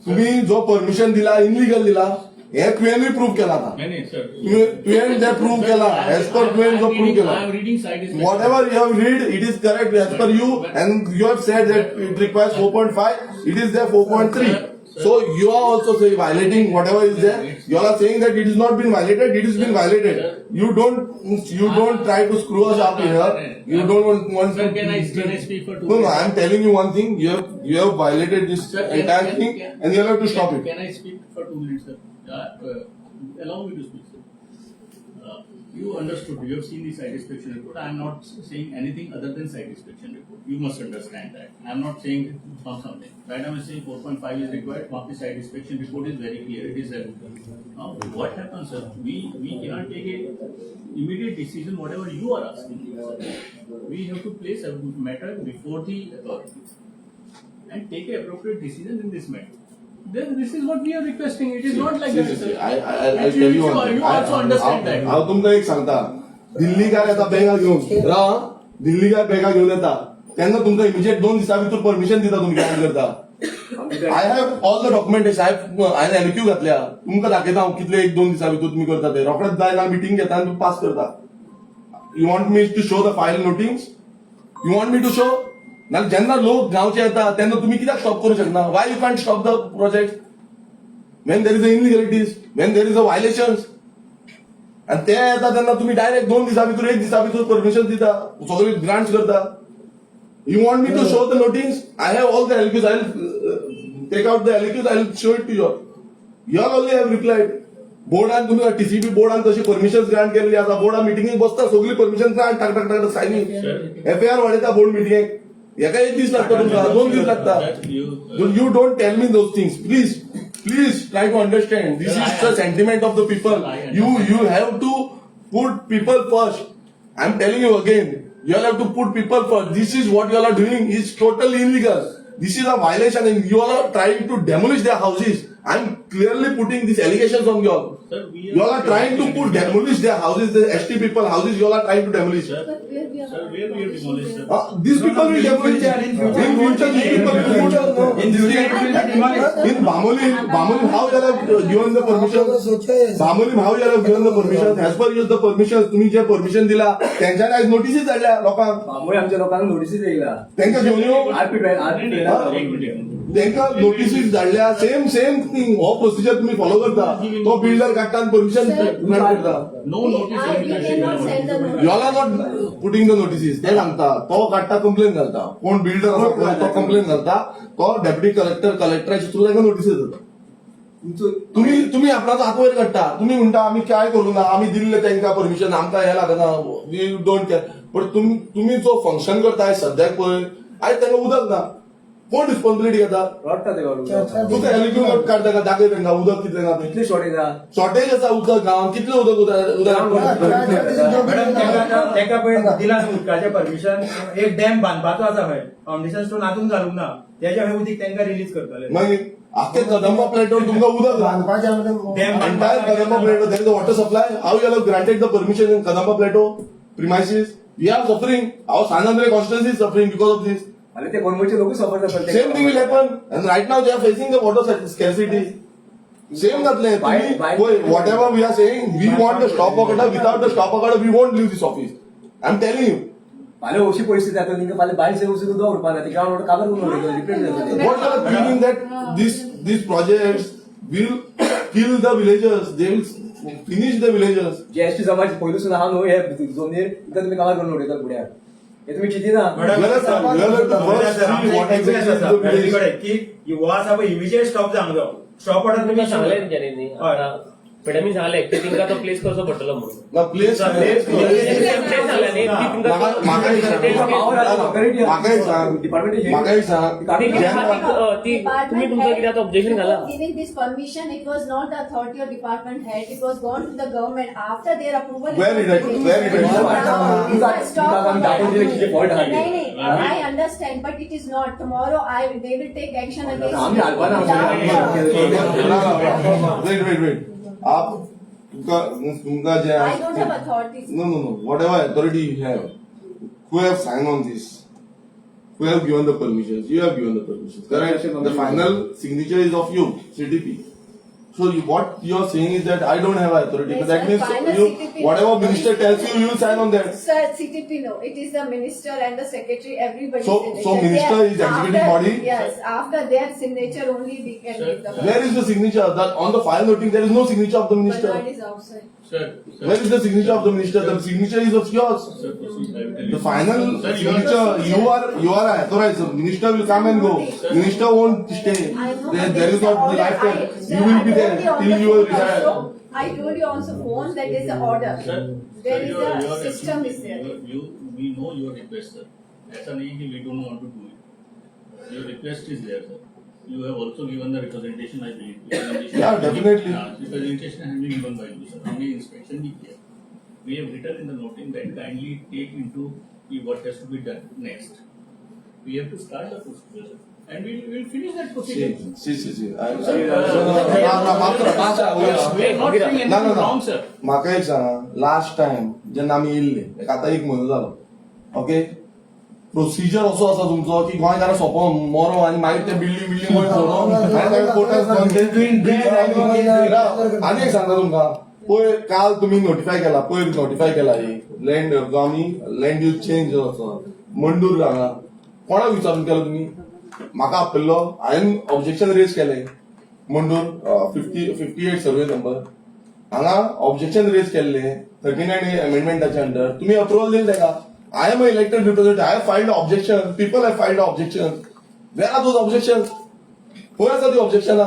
तुम्ही जो परमिशन दिला इनलिगल दिला हे तुवेंनी प्रूव्ह केला ना. नहीं सर. तुवें जे प्रूव्ह केला एज पर तुवें जो प्रूव्ह केला. I am reading side inspection. Whatever you have read, it is correct as per you, and you have said that it requires 4.5. It is there 4.3. So you are also saying violating whatever is there. You are saying that it is not been violated. It has been violated. You don't try to screw us up here. You don't want Sir, to. can I speak for 2 No, minutes? I am telling you one thing. You have violated this Sir, entire thing, and you have to stop it. Can I speak for 2 minutes, sir? Allow me to speak, sir. You understood. You have seen the site inspection report. I am not saying anything other than site inspection report. You must understand that. I am not saying something. Madam is saying 4.5 is required. Mark the site inspection report is very clear. It is there. Now, what happens, sir? We cannot take a immediate decision. Whatever you are asking, sir. We have to place a matter before the authorities and take an appropriate decision in this matter. Then this is what we are requesting. It is not like that, sir. I tell you one thing. You also understand that. हांव तुमकां एक सांगता, दिल्लीकार येता बॅगा घेवन राव, दिल्लीकार बॅगा घेवन येता तेन्ना तुमकां इमिजिएट 2 दिसां भितर परमिशन दिता, तुमी कितें करता. I have all the documentation. हांवें एलक्यू घातल्या, तुमकां दाखयता हांव कितले 1-2 दिसां भितर तुमी करता ते. रोखडेच जायना मिटींग घेता आनी पास करता. You want me to show the file notings? You want me to show? नाल्यार जेन्ना लोक गांवचे येता तेन्ना तुम्ही कित्याक स्टॉप करूं शकना? वाय you can't stop the project when there is a illegalities, when there is a violations? आणि ते येता तेन्ना तुम्ही डायरेक्ट 2 दिसां भितर 1 दिसा भितर परमिशन दिता, सगळे ग्रांट्स करता. You want me to show the notings? I have all the LQs. I'll take out the LQs. I'll show it to you. You all only have replied. बोर्डान तुम्ही TCP बोर्डान तशी permission grant केलेली आसा. बोर्डा मिटिंगेक बसता सगळी permission grant टाक टाक टाक signing. FIR वाडयता board मिटिंगेक. एका 1 दीस लागता तुमकां, 2 दीस लागता. You don't tell me those things, please. Please try to understand. This is the sentiment of the people. You have to put people first. I'm telling you again. You all have to put people first. This is what you all are doing is totally illegal. This is a violation, and you all are trying to demolish their houses. I'm clearly putting these allegations on you all. Sir, You all are trying to demolish their houses, the ST people houses. You all are trying to demolish. But where we are. Sir, where we have demolished, sir? These people will demolish. In future, these people will in Bamoli, how you all have given the permission? Bamoli, how you all have given the permission? As per the permission, तुम्ही जे permission दिला, त्यांच्या आज notices धाडल्या लोकांक. त्यामुळे आमच्या लोकांना notice येयला. त्यांका घेऊन येऊ. एक मिनिट. त्यांका नोटिसीस धाडल्या. Same thing. हो प्रोसिजर तुम्ही फॉलो करता. तो बिल्डर काढता परमिशन ग्रांट करता. No notice. We cannot send the notice. You all are not putting the notices. ते सांगता. तो काढता कंप्लेन घालता. कोण बिल्डर आसा तो कंप्लेन घालता. तो डेप्युटी कलेक्टराच्या थ्रू तांकां नोटिस येता. तुम्ही आपणाचो हात वयर काडटा. तुम्ही म्हणटा आम्ही काय करू ना, आम्ही दिल्ले त्यांना परमिशन, आमकां हे लागना, वी डोंट केअर. पण तुम्ही जो फंक्शन करताय सद्याक पळय, आयज तांकां उदक ना. कोण रिस्पॉन्सिबिलिटी घेता? रडटा ते गावडून. तुका एलक्यू काढ ताका दाखय तांकां उदक कितलें ना ते. कितली शॉर्टेज आहा? शॉर्टेज आसा उदक गांवांत. कितलें उदक मॅडम तेका पळय दिला उदकाचें परमिशन. एक डॅम बांदपाचो आसा खंय, फाउंडेशन स्टोन आजून घालूंक ना. त्याच्या खंय उदीक तांकां रिलीज करतले. मागीर आख्खे कदंबा प्लेटवर तुमकां उदक dam entire Kadamba Plateau, there is a water supply. How you have granted the permission in Kadamba Plateau premises? We are suffering. Our San Andre constituency is suffering because of this. आणि ते गोंयचे लोक सफर करतात. Same thing will happen. And right now they are facing the water scarcity. Same घातले. Whatever we are saying, we want the stop order. Without the stop order, we won't leave this office. I'm telling you. फाल्यां अशी परिस्थिती जाता नीक फाल्यां बायसे वचून उदक उरपा ना. ती ग्रावंड काबर करून उडयता, रिपेट जाता. What you are thinking that these projects will kill the villagers? They will finish the villagers. GST समाज पयलूसून आहा न्हू हे झोनीर इतका तुमी कामार करून उडयता फुड्यार. हे तुमी चिंतिना? की हो आसा पळय इमिजिएट स्टॉप जावंक जाय. स्टॉप ऑर्डर तुमी सांगले. मॅडम मी सांगले की तिंका तो प्लेस करचो पडटलो म्हणून ना प्लेस प्लेस झाला न्ही ती तिंका म्हाका एक सांग तुम्ही तुमचं कितें आतां ऑब्जेक्शन घाला Giving this permission, it was not the authority or department head, it was gone to the government after their approval. Where it is? I understand, but it is not. Tomorrow they will take action against wait आप तुमका जे I don't have authority. No, whatever authority you have, who have signed on this, who have given the permissions, you have given the permissions, correct? The final signature is of you, CTP. So what you are saying is that I don't have authority, Yes, but that sir, means final you, CTP. whatever minister tells you, you will sign on that. Sir, CTP no. It is the minister and the secretary, everybody. So minister is executive body? Yes, after their signature only we can give the. Where is the signature? That on the file noting there is no signature of the minister. Bernard is outside. Sir, Where is the signature of the minister? The signature is of yours. sir, proceed. I will tell The you. final Sir, signature, you are authorized. The minister will come and go. Minister won't stay. I know. There is not the lifetime. You will be there till you will retire. I told you on the phone that there is an order. Sir, There sir, is you a are system is there. we know your request, sir. ऐसा नहीं कि we don't want to do it. Your request is there, sir. You have also given the representation, I believe. Yeah, definitely. Representation has been given by you, sir. हमने inspection भी किया. We have written in the noting that kindly take into what has to be done next. We have to start the procedure, sir. And we will finish that procedure. See. We are not doing anything wrong, sir. म्हाका एक सांग last time जेन्ना आमी येयल्ले आतां एक म्हयनो जालो okay procedure असो आसा तुमचो की गोंयकारां सोंपो मरो आनी मागीर ते बिल्डींग वयर सोडून आनी एक सांगता तुमकां पयर काल तुमी नोटिफाय केला पयर नोटिफाय केला लँड जो आमी लँड यूज चेंज आसा मंडूर हांगा कोणाक विचारून केलो तुमी म्हाका आपयल्लो हांवें ऑब्जेक्शन रेज केलें मंडूर 58 सर्वे नंबर हांगा ऑब्जेक्शन रेज केल्लें 39 अमेंडमेंटाच्या अंडर तुमी अप्रुवल दिले तेका I am an elected representative. I have filed objection. People have filed objections. Where are those objections? Where are the objections?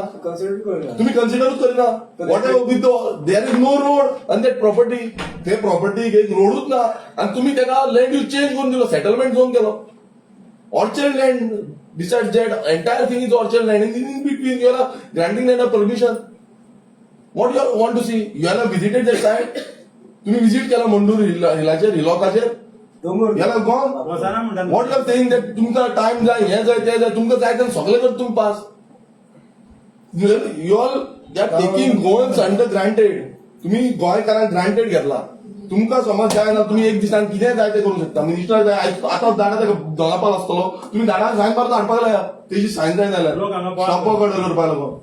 तुम्ही consider Kareena. Whatever with there is no road on that property. ते property एक रोडूच ना आणि तुम्ही त्याला land use change करून दिलो settlement zone Kelo. Orchard land. Besides that, entire thing is orchard land. And in between, you are granting them a permission. What you want to see? You have visited that site. तुम्ही visit केला मंडूर हिलाचेर हिलॉकाचेर. You have gone. What you are saying that तुमचा time जाय हे जाय ते जाय तुमका जाय ते सगळे कर तुम्ही पास. You all are taking goals under granted. तुम्ही गोंयकारांक ग्रांटेड घेतला. तुमका समज जाय ना तुम्ही एक दिसान कितें जाय ते करू शकता. मिनिस्टर जाय आतां धाडा तेका दोनापाल आसतलो तुम्ही धाडा सायन मारता हाडपाक लाया तेजी सायन जाय जाल्यार शॉप ऑर्डर करपाक लागून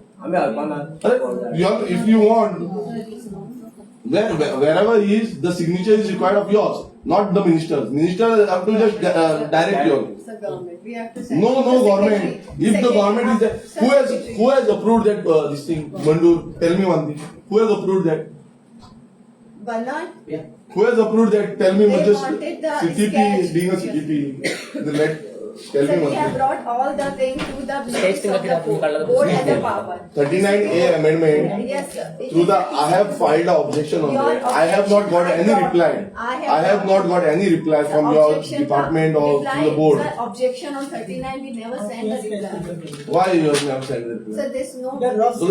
if you want then wherever he is the signature is required of yours not the ministers. Minister have to just direct you. It's the government. We have to send No the government. secretary. If the government is there, who has approved that this thing? Mandur, tell me one thing. Who has approved that? Bernard, Who has approved that? Tell me They just wanted the CTP sketch. being a CTP. Tell sir, me we one have thing. brought all the things to the Sketch notice of the board. Board has the power. 39A amendment. Yes, sir. It Through is the a- I have filed an objection on Your that. I have not got objection any I reply. got. I have not got any reply The from your objection, department or reply, to the board. Sir, objection on 39, we never send a reply. Why you have never sent the reply? Sir, there's no. So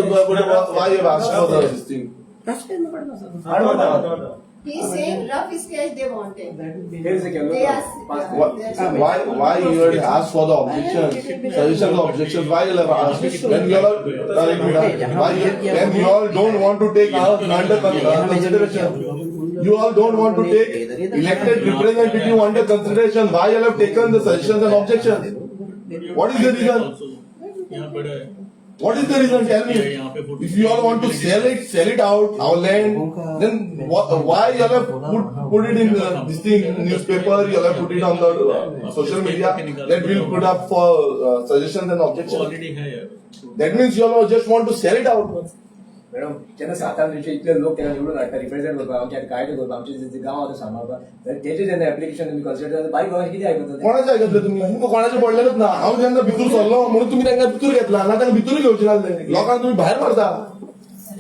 why you have asked for this thing? He's saying rough sketch they wanted. They are. Why you had asked for the objection? Suggestion of objections. Why you have asked? When you all when you all don't want to take under consideration. You all don't want to take elected representative under consideration. Why you have taken the suggestions and objections? What is the reason? What is the reason? Tell me. If you all want to sell it out, our land, then why you all have put it in this thing, newspaper, you all have put it on the social media, that we'll put up for suggestions and objections. That means you all just want to sell it out. Madam जेन्ना 7-8 वर्षे इतले लोक तेन्ना निवडून हाडटा represent करपाक आमच्या guide करपाक आमचे जे गांव आसा सांबाळपाक तेजे जेन्ना एप्लिकेशन तुमी कन्सिडर बारीक गोंयाचे कितें आयकता कोणाचे आयकतले तुम्ही तुमकां कोणाचे पडलेलेच ना हांव जेन्ना भितूर सरलो म्हणून तुम्ही तांकां भितूर घेतला ना तांकां भितूर घेवचे नासले लोकांक तुम्ही भायर मारता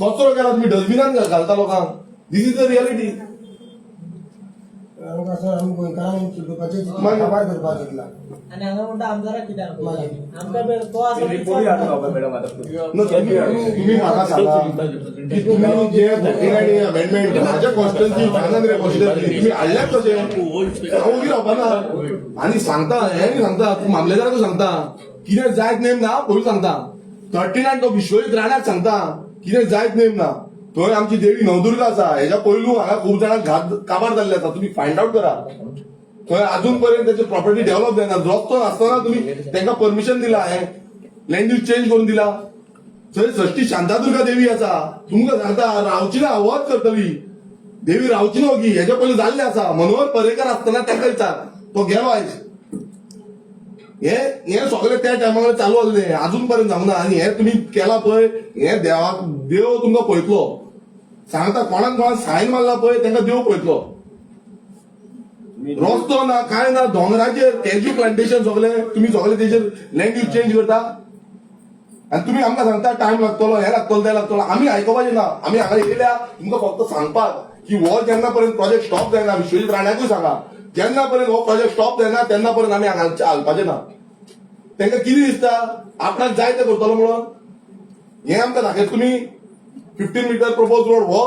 कचरो केला तुम्ही डस्टबिनान घालता लोकांक. This is the reality. आणि हांगा म्हणटा आमदाराक कित्याक आमकां तो आसा तुम्ही म्हाका सांगा की तुम्ही जे 49 अमेंडमेंट माझ्या कॉन्स्टिट्युएन्सी तुम्ही हाडल्यात कशें हांव उगी रावपाना आनी सांगता हें सांगता मामलेदाराक सांगता कितें जायत नेम ना पयलीं सांगता 39 तो विश्वजीत राणाक सांगता कितें जायत नेम ना. थंय आमची देवी नवदुर्गा आसा हेच्या पयलू हांगा खूब जाणांक काबार जाल्ले आसा. तुम्ही फायंड आउट करा. थंय अजून पर्यंत त्याची प्रॉपर्टी डेव्हलप जायना. रस्तो नासतना तुम्ही त्यांना परमिशन दिला हे लँड यूज चेंज करून दिला. थंय सश्टी शांतादुर्गा देवी आसा तुमकां सांगता रावची ना वच करतली देवी रावची न्हू की हेच्या पयलीं जाल्ले आसा. मनोहर पर्रेकर आसतना ताका विचार तो गेलो आयज. हे सगळे त्या टायमार चालू आसले अजून पर्यंत जावना. आनी हे तुम्ही केला पळय हे देवाक देव तुमकां पळयतलो. सांगता कोणाक सायन मारला पळय तांकां देव पळयतलो. रस्तो ना काय ना दोंगराचेर कॅज्यू प्लांटेशन सगळे तुम्ही सगळे तेजेर लँड यूज चेंज करता आनी तुम्ही आमकां सांगता टायम लागतलो हे लागतलो ते लागतलो. आमी आयकोपाचें ना. आमी हांगा येयल्या तुमकां फक्त सांगपाक की हो जेन्ना पर्यंत प्रोजेक्ट स्टॉप जायना विश्वजीत राणाकूय सांगा जेन्ना पर्यंत हो प्रोजेक्ट स्टॉप जायना तेन्ना पर्यंत आमी हांगा हालपाचें ना. तांकां कितें दिसता आपणाक जाय तें करतलो म्हणून हें आमकां दाखयता तुम्ही 15 मीटर प्रपोज रोड हो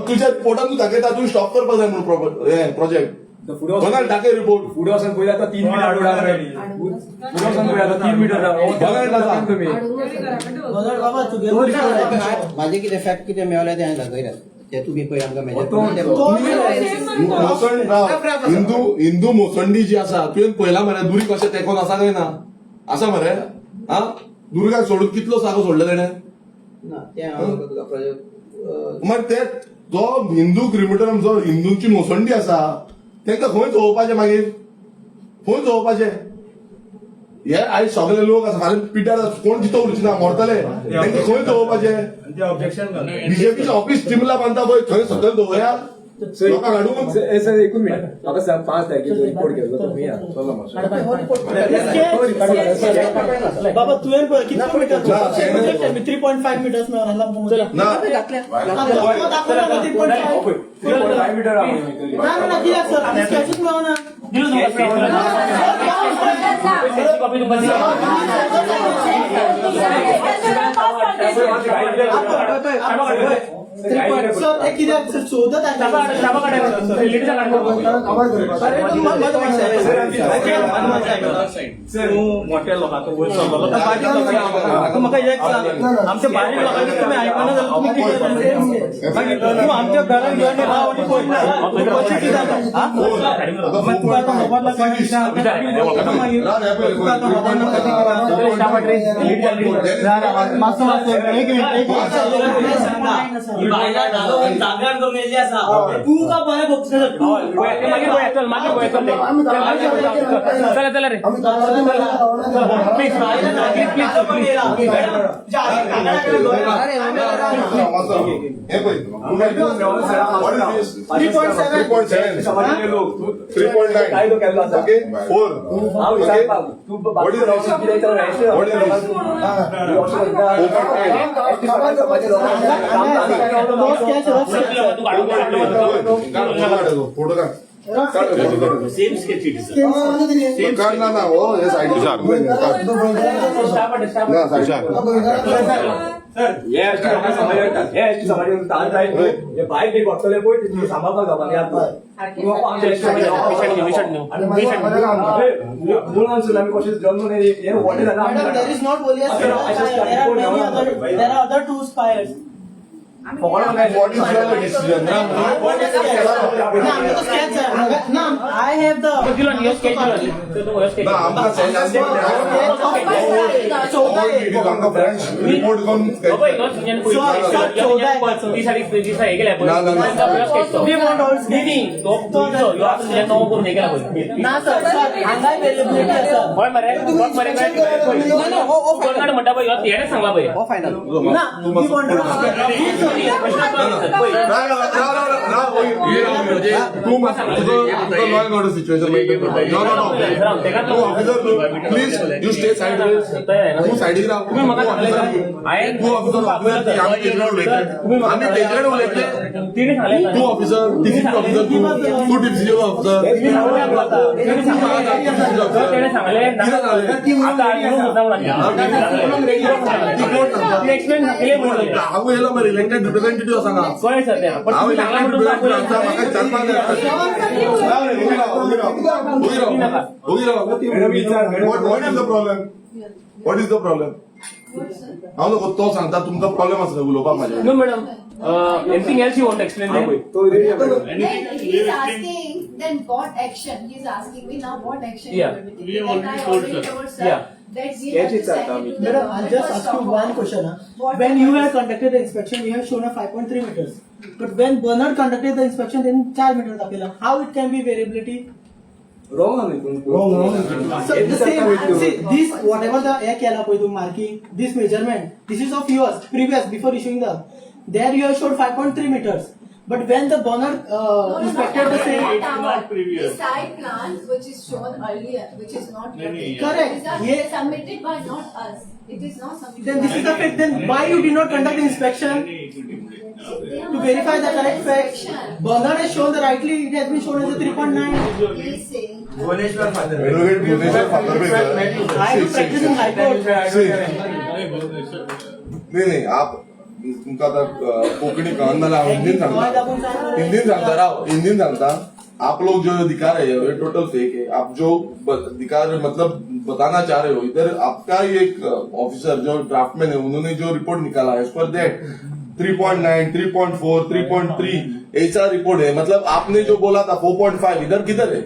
तुज्या रिपोर्टान तूं दाखयता तुवें स्टॉप करपाक जाय म्हणून हे प्रोजेक्ट बघा टाके रिपोर्ट फुडें वचून पयलीं आतां 3 मीटर रोड आसा रेडी. फुडें वचून पयलीं आतां 3 मीटर माझे कितें फॅक्ट कितें मेळ्ळें तें हांवें दाखयलां ते तुम्ही पळय आमकां हिंदू मोसंडी जी आसा तुवें पयला मरे दुरी कशें तेकोन आसा काय ना आसा मरे हा दुर्गाक सोडून कितलो सागो सोडलो तेणें मागीर ते जो हिंदू क्रिमिटर आमचो हिंदूंची मोसंडी आसा तांकां खंय चोवपाचें मागीर खंय चोवपाचें हे आयज सगळे लोक आसा फाल्यां पिड्ड्यार कोण जितो उरचे ना मरतले तांकां खंय चोवपाचें. ऑब्जेक्शन बीजेपीचें ऑफिस चिमला बांदता पळय थंय सकयल दवरया लोकांक हाडून सर एकूच मिनिट म्हाका सांग 5 तारखेचो रिपोर्ट केल्लो तो मी बाबा तुवें कितलो मीटर 3.5 मिटर्स मेळ्ळा ना 5 मीटर ना कित्याक सर स्केचूच मेळना सर ते कित्याक सर चोवदा सर मोठ्या लोकांचो वयर सरलो म्हाका एक सांग आमच्या बारीक लोकांचे तुम्ही आयकना जाल्यार तुम्ही कितें मागीर तूं आमच्या घरान घेवन राव आनी पयना कशें कितें जाता मागीर तुका आतां मोबायला मागीर तुका आतां मोबायल मातसो एक मिनिट जाग्यार करून येयल्ली आसा तुका बरें भोगता चला चला रे हे पळय 3.9 ओके 4 what is फोटो काढ सेम स्केच ना ना हो हे साईड बायक एक वतले पळय ते सांबाळपाक जावपाक आमी कशें जन्म हे what is there is not only a there are other two spires what is your decision no I have the ना आमकां रिपोर्ट करून म्हणटा पळय सांगला पळय ना law and order situation please you stay side तू सायडीक राव तू ऑफिसर आम्ही तेजकडे उलयतले तू ऑफिसर डीसीपी ऑफिसर तू डीसीपी ऑफिसर हांव येयलो मरे इलेक्टेड रिप्रेझेंटेटिव्ह सांगा हांव elected What is the problem? What is the problem? हांव नको तो सांगता तुमचो प्रॉब्लेम आसलो उलोवपाक माझ्या No, madam. Anything else you want to explain there? Then he's asking, then what action? He's asking me now what action Yeah. you will be We taking. have Then I already already told, told sir. sir Yeah. that we have to send it to the Madam, I'll just ask you one question. What When you happens? have conducted the inspection, you have shown a 5.3 meters. But when Bernard conducted the inspection, then 4 meters दाखवला. How it can be variability? Wrong. So the same. See, this whatever the air केला पळय तुम्ही marking, this measurement, this is of yours previous before issuing the. There you have showed 5.3 meters. But when the Bernard inspected the same. It's not previous. The side plan which is shown earlier, which is not No, no, yeah. Correct. These are Yeah. submitted by not us. It is not submitted. Then this is the fact. Then why you did not conduct the inspection to verify the correct facts? Bernard has shown the rightly. It has been shown as a 3.9. He is saying. Advocate Bhunesh Fatarbekar. I am practicing High Court. नाही आप तुमका आता कोंकणी कळना जाल्यार हांव हिंदीन सांगता हिंदीन सांगता आप लोग जो अधिकार है ये टोटल फेक है आप जो अधिकार मतलब बताना चाह रहे हो इधर आपका ही एक ऑफिसर जो ड्राफ्टमैन है उन्होंने जो रिपोर्ट निकाला है एज पर दैट 3.9, 3.4, 3.3 ऐसा रिपोर्ट है मतलब आपने जो बोला था 4.5 इधर किधर है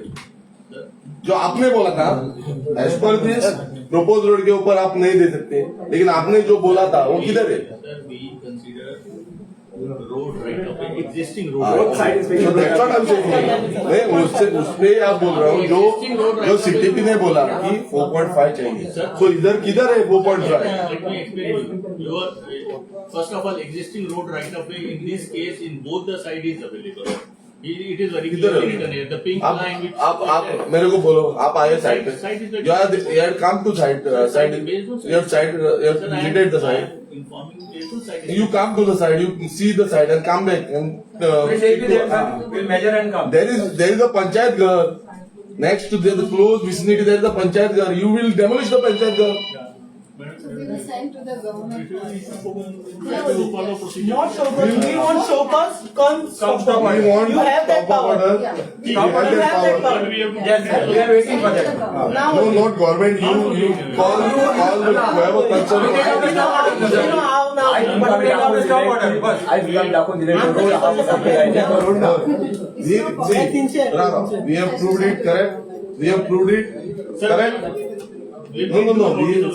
जो आपने बोला था as per this propose road के ऊपर आप नहीं दे सकते लेकिन आपने जो बोला था वो किधर है Road right of way, existing road. उसपे आप बोल रहा हूँ जो सीटीपी ने बोला कि 4.5 चाहिए तो इधर किधर है 4.5 Let me explain you. Your first of all, existing road right of way in this case in both the side is available. It is very clearly written here. The pink line which आप मेरे को बोलो आप आए side पे you had come to side you have visited the side informing based on side. you come to the side you see the side and come back and We'll measure and come. there is a panchayat ghar next to the close vicinity there is a panchayat ghar you will demolish the panchayat ghar So we will send to the government. Follow procedure. Not show cause. We want show cause. Come stop. we want You have that stop power. order Yeah. you have that power We have to Yes, we are waiting for that. Now no not government you call whoever concerned we know how now. we have proved it correct No,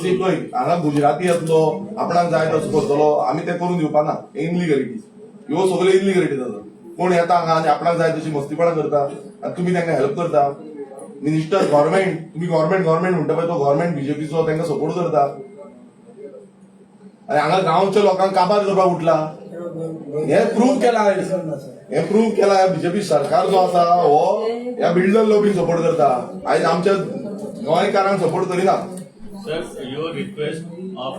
see, हांगा गुजराती येतलो आपणाक जाय तसो करतलो आमी ते करून दिवपा ना इनलिगलिटीज ह्यो सगळ्यो इनलिगलिटीज आसा कोण येता हांगा आनी आपणाक जाय तशी मस्तीपणां करता आनी तुमी तांकां हेल्प करता मिनिस्टर गव्हर्नमेंट तुम्ही गव्हर्नमेंट म्हणटा पळय तो गव्हर्नमेंट बीजेपीचो तांकां सपोर्ट करता आनी हांगा गांवच्या लोकांक काबार करपाक उठला हे प्रूव्ह केला बीजेपी सरकार जो आसा हो ह्या बिल्डर लोबींक सपोर्ट करता आयज आमच्या गोंयकारांक सपोर्ट करिना Sir, your request of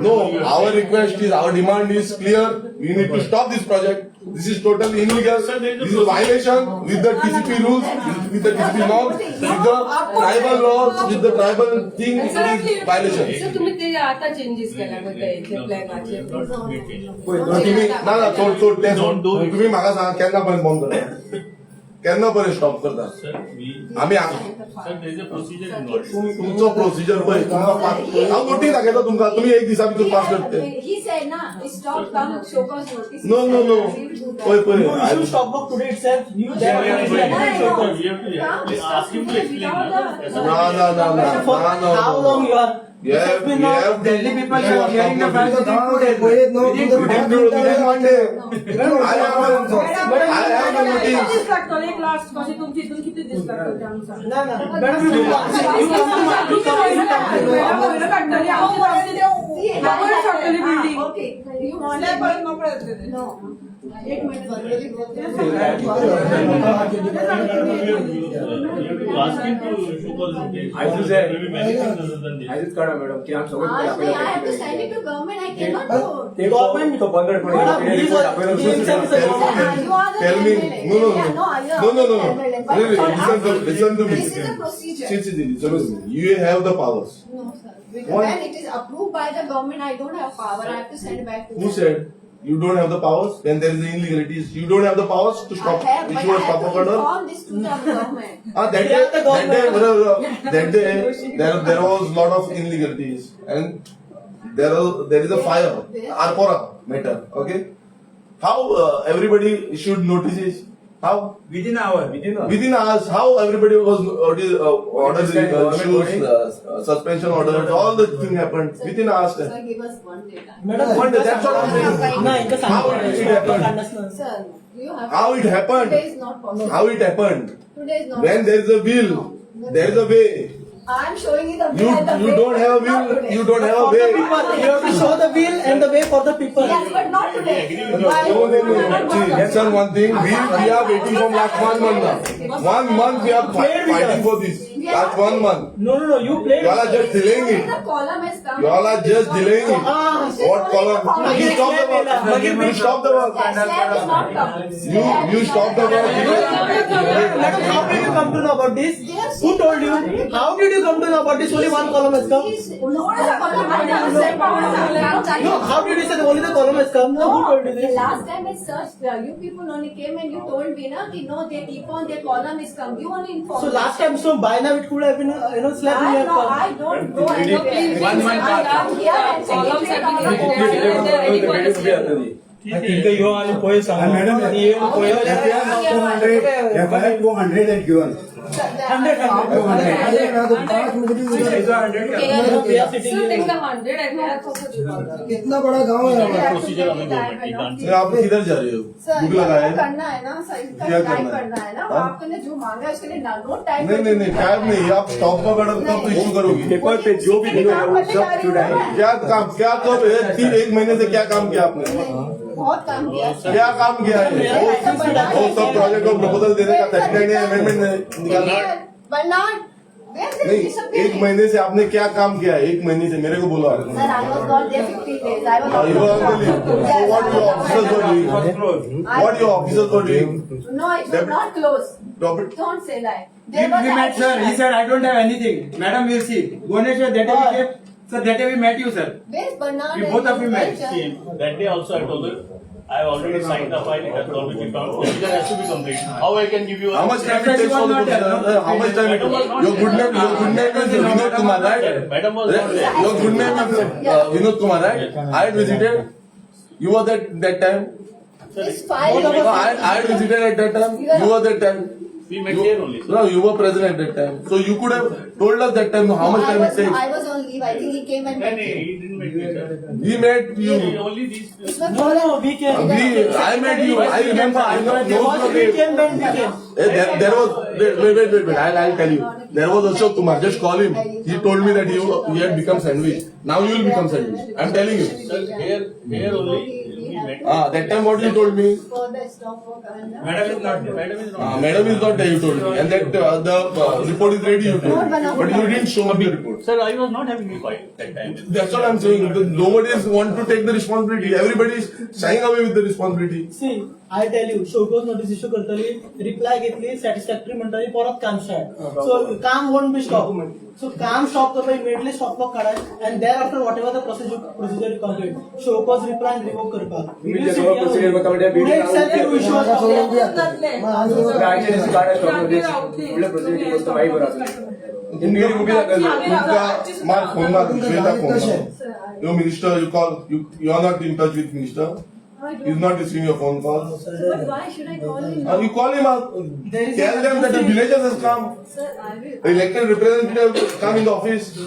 No, our request is, our demand is clear. We need to stop this project. This is totally illegal. This is a violation with the TCP rules, with the TCP norms, with the tribal laws, with the tribal thing. It is violation. So तुम्ही ते आता changes केला बघा इथे प्लॅनाचे ना सोड ते तुम्ही म्हाका सांगा केन्ना पर्यंत बंद करता केन्ना पर्यंत स्टॉप करता आमी Sir, there is a procedure involved. तुमचो प्रोसिजर पळय हांव नोटीस दाखयता तुमकां तुमी एक दिसा भितर पास करते He said, na, stop, come, show cause notice. No पळय You issue stop work today itself. You We have then to ask him to explain. No. how long you are? Yeah, It has been yeah. now- Delhi people are hearing the fact that Within one day. I have the notice. This लागतो एक last कशी तुमची इथून किती this लागतो ते आम्ही सांगू. No. Madam, you building Okay, you on. No. एक मिनट verbally बोल दे. I have to send it to government. I cannot do. Government Tell me. No. Really, listen to me. This is the procedure. Listen. You have the powers. No, sir. What? When it is approved by the government, I don't have power. I have to send back to Who them. said you don't have the powers? Then there is illegalities. You don't have the powers to stop I have, but issue a I stop have to order. inform this to the government. That day, there was lot of illegalities, and there is a fire, Arpora matter. Okay, how everybody issued notices? How Within hours. within hours? How everybody was ordered issues, suspension orders? All the thing happened within hours. Sir, give us 1 day time. Madam One day, that's what I'm saying. How it happened? Sir, you have How it happened? Today is not possible. How it happened? Today is not When there is a will, No. there is a way. I'm showing you the You way and the you way, don't have a but not will. today. You don't have a For the way. people, you have to show the will and the way for the people. Yes, but not today. No. See, listen one thing. We are waiting from last 1 month now. 1 month we are fighting for this. Last 1 month. No, you played. You all are just delaying it. The column has come. You all are just delaying it. What column? You stop the work. You stop the work. Yes, slab is not come. You stop the work. Madam, how did you come to know about this? Who told you? How did you come to know about this? Only one column has come. No, the column I never said No, how did you say only the column has come? No, who told you The this? last time I searched, you people only came and you told me na कि no, they keep on, their column is come. You only informed. So last time, so by now it could have been, slap in I your know, come. I don't go anywhere. 1 month I come here and secretary ठीक है यो आणि पोहे सांग madam pohe 200 had given. 100. कितना बड़ा गांव है हमारा. Procedure हमें गवर्नमेंट की कांट सर, आप किधर जा रहे हो? सर, भूख लगा है? करना है ना सर, क्या टाइम करना है? करना है ना. हाँ? आपने जो मांगा है उसके लिए नो टाइम. नहीं कैब नहीं. आप स्टॉप पकड़ कब इश्यू करोगी? पेपर पे जो भी लिखा है वो सब छुड़ाए. क्या काम? क्या कब 1 महीने से क्या काम किया आपने? बहुत काम किया. क्या काम किया है? वो सब प्रोजेक्ट को प्रपोजल देने का 39 अमेंडमेंट निकालना. Bernard, where is नहीं, this 1 महीने से आपने क्या काम किया है? 1 महीने से मेरे को बोलो आप. Sir, I was not there 50 days. I was You are on the leave. So what your officers were doing? What your officers were doing? No, it was not close. Stop it. Don't say lie. We There was met, sir. He said, I don't have anything. Madam, we'll see. Goneshwar, that day we came. Sir, that day we met you, sir. Where's Bernard? We both of you met. See, that day also I told her, I have already signed the file, it has not been found, procedure has to be complete. How I can give you a... How much time it takes for the procedure? How much time it takes? Your good name is Vinod Kumar, right? Madam was not there. Your good name is Vinod Kumar, right? I had visited. You were that time. This file. No, I had visited at that time. You were that time. We met here only. No, you were present at that time. So you could have told us that time how much time it takes. I was on leave. I think he came and No, met he you. didn't meet me, sir. We met you. Only these... No, we came. I met you. I remember. I know your We name. came when we came. There was wait. I'll tell you. There was Ashok Kumar. Just call him. He told me that he had become sandwich. Now you will become sandwich. I'm telling you. Sir, here only we met. That time what you told me. For the stop work and Madam is not there. Madam is not Madam is not there. You told me, and that the report is ready. You told me, but you didn't show me the report. Sir, I was not having a fight that time. That's what I'm saying. Nobody is want to take the responsibility. Everybody is shying away with the responsibility. See, I tell you, show cause notice issue करतली, reply घेतली, satisfactory म्हणटली, परत काम start. सो काम won't be stop. सो काम stop करपा immediately stop work काढाय, and thereafter whatever the procedure you complete, show cause reply and revoke करपाक. पुढे itself you issue a तुमका phone Your minister, you are not in touch with minister. He's not receiving your phone call. But why should I call him? You call him up. Tell them that the villagers has come. Sir, I will. Elected representative come in the office.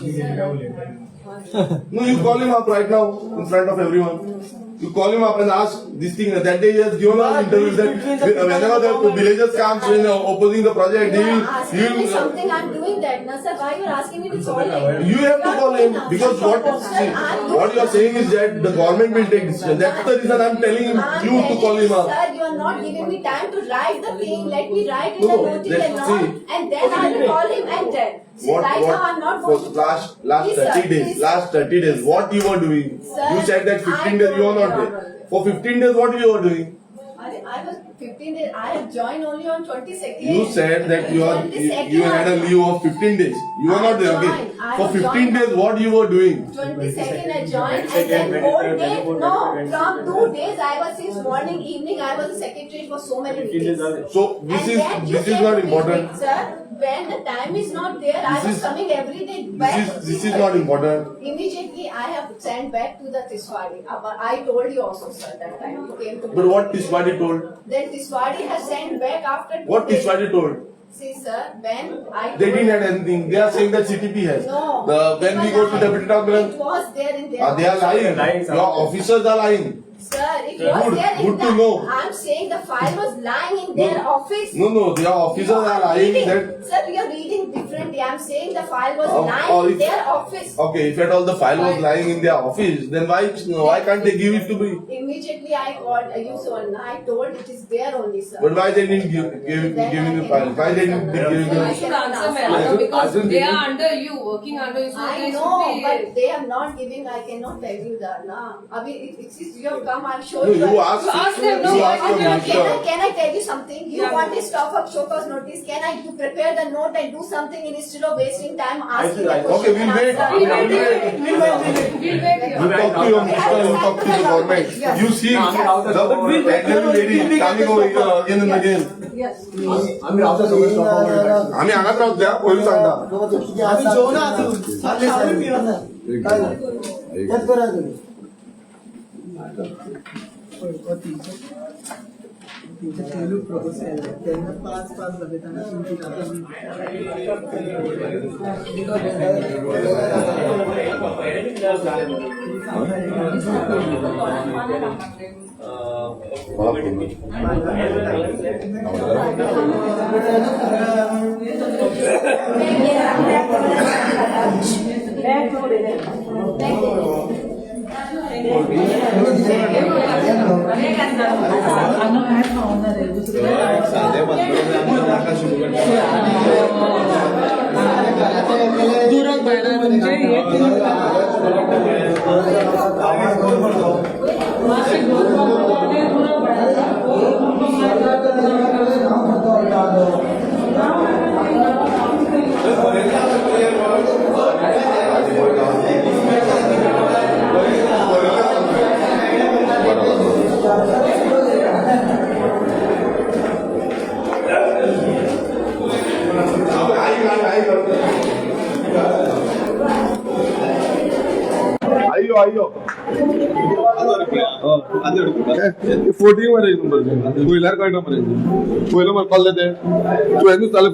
No, you call him up right now in front of everyone. You call him up and ask this thing. That day he has given us interviews that whenever the villagers comes in opposing the project, he will. Asking me something, I'm doing that. No, sir, why you are asking me to call him? You have to call him because what you are saying is that the government will take decision. That's the reason I'm telling him you to call him up. Sir, you are not giving me time to write the thing. Let me write it No, and note it and let's all. see. And then I will call him and tell. See, right now I'm not for going to last Please, sir, 30 days, please. last 30 days, what you were doing? Sir, You said that 15 days you were not there. For 15 days, what you were doing? I was 15 days. I have joined only on 22nd. You said that you had a leave of 15 days. You were not there. Okay. For 15 days, what you were doing? 22nd I joined and then whole day, no, from 2 days I was since morning, evening, I was the secretary for so many meetings. So And then you this is said not to me, important. Sir, when the time is not there, I was coming every day back. This is not important. Immediately I have sent back to the Tiswadi. I told you also, sir, that time you came to me. But what Tiswadi told? Then Tiswadi has sent back after 2 What days. Tiswadi told? See, sir, when I They told- didn't have anything. They are saying that CTP has. No. When we go to Deputy Town It Clerk, was there in their they are lying. Your officers are lying. Sir, it was Good, there in good to that. know. I'm saying the file was lying in their office. No, their officers You are lying reading. that. Sir, you're reading differently. I'm saying the file was Oh, lying oh, in if- their office. Okay, if at all the file was lying in their office, then why can't they give it to me? Immediately I called you, so I told it is there only, sir. But why they didn't give me the file? Why they didn't give me You the should answer, Yes. madam, because they are under you, working under you. So I they know, should be- but they are not giving. I cannot tell you that, na. I mean, you have come. I'm sure No, you. you are- asked You ask them, no, you why asked can't your you- minister. Can I tell you something? You Yeah. want a stop of show cause notice? Can I prepare the note and do something instead of wasting time asking the question? Okay, we'll and wait. answer? We'll wait here. We'll wait. We'll wait here. You talk to your minister, you talk to the government. Yes. You see the elderly lady coming over here again and again. Yes. आम्ही राहतो सगळे stop out. आम्ही अंगात राहू द्या, police सांगता. आम्ही जेवण चालू पिवणार काय झालं? तेच करा तुम्ही. प्रपोज केलं त्यांना 5 झाले त्यांना 3 दूरच बाहेर म्हणजे अय्यो 40 मध्ये पहिल्यार कळटा मरे पहिलं मला कॉल देते तू हेनूच चालू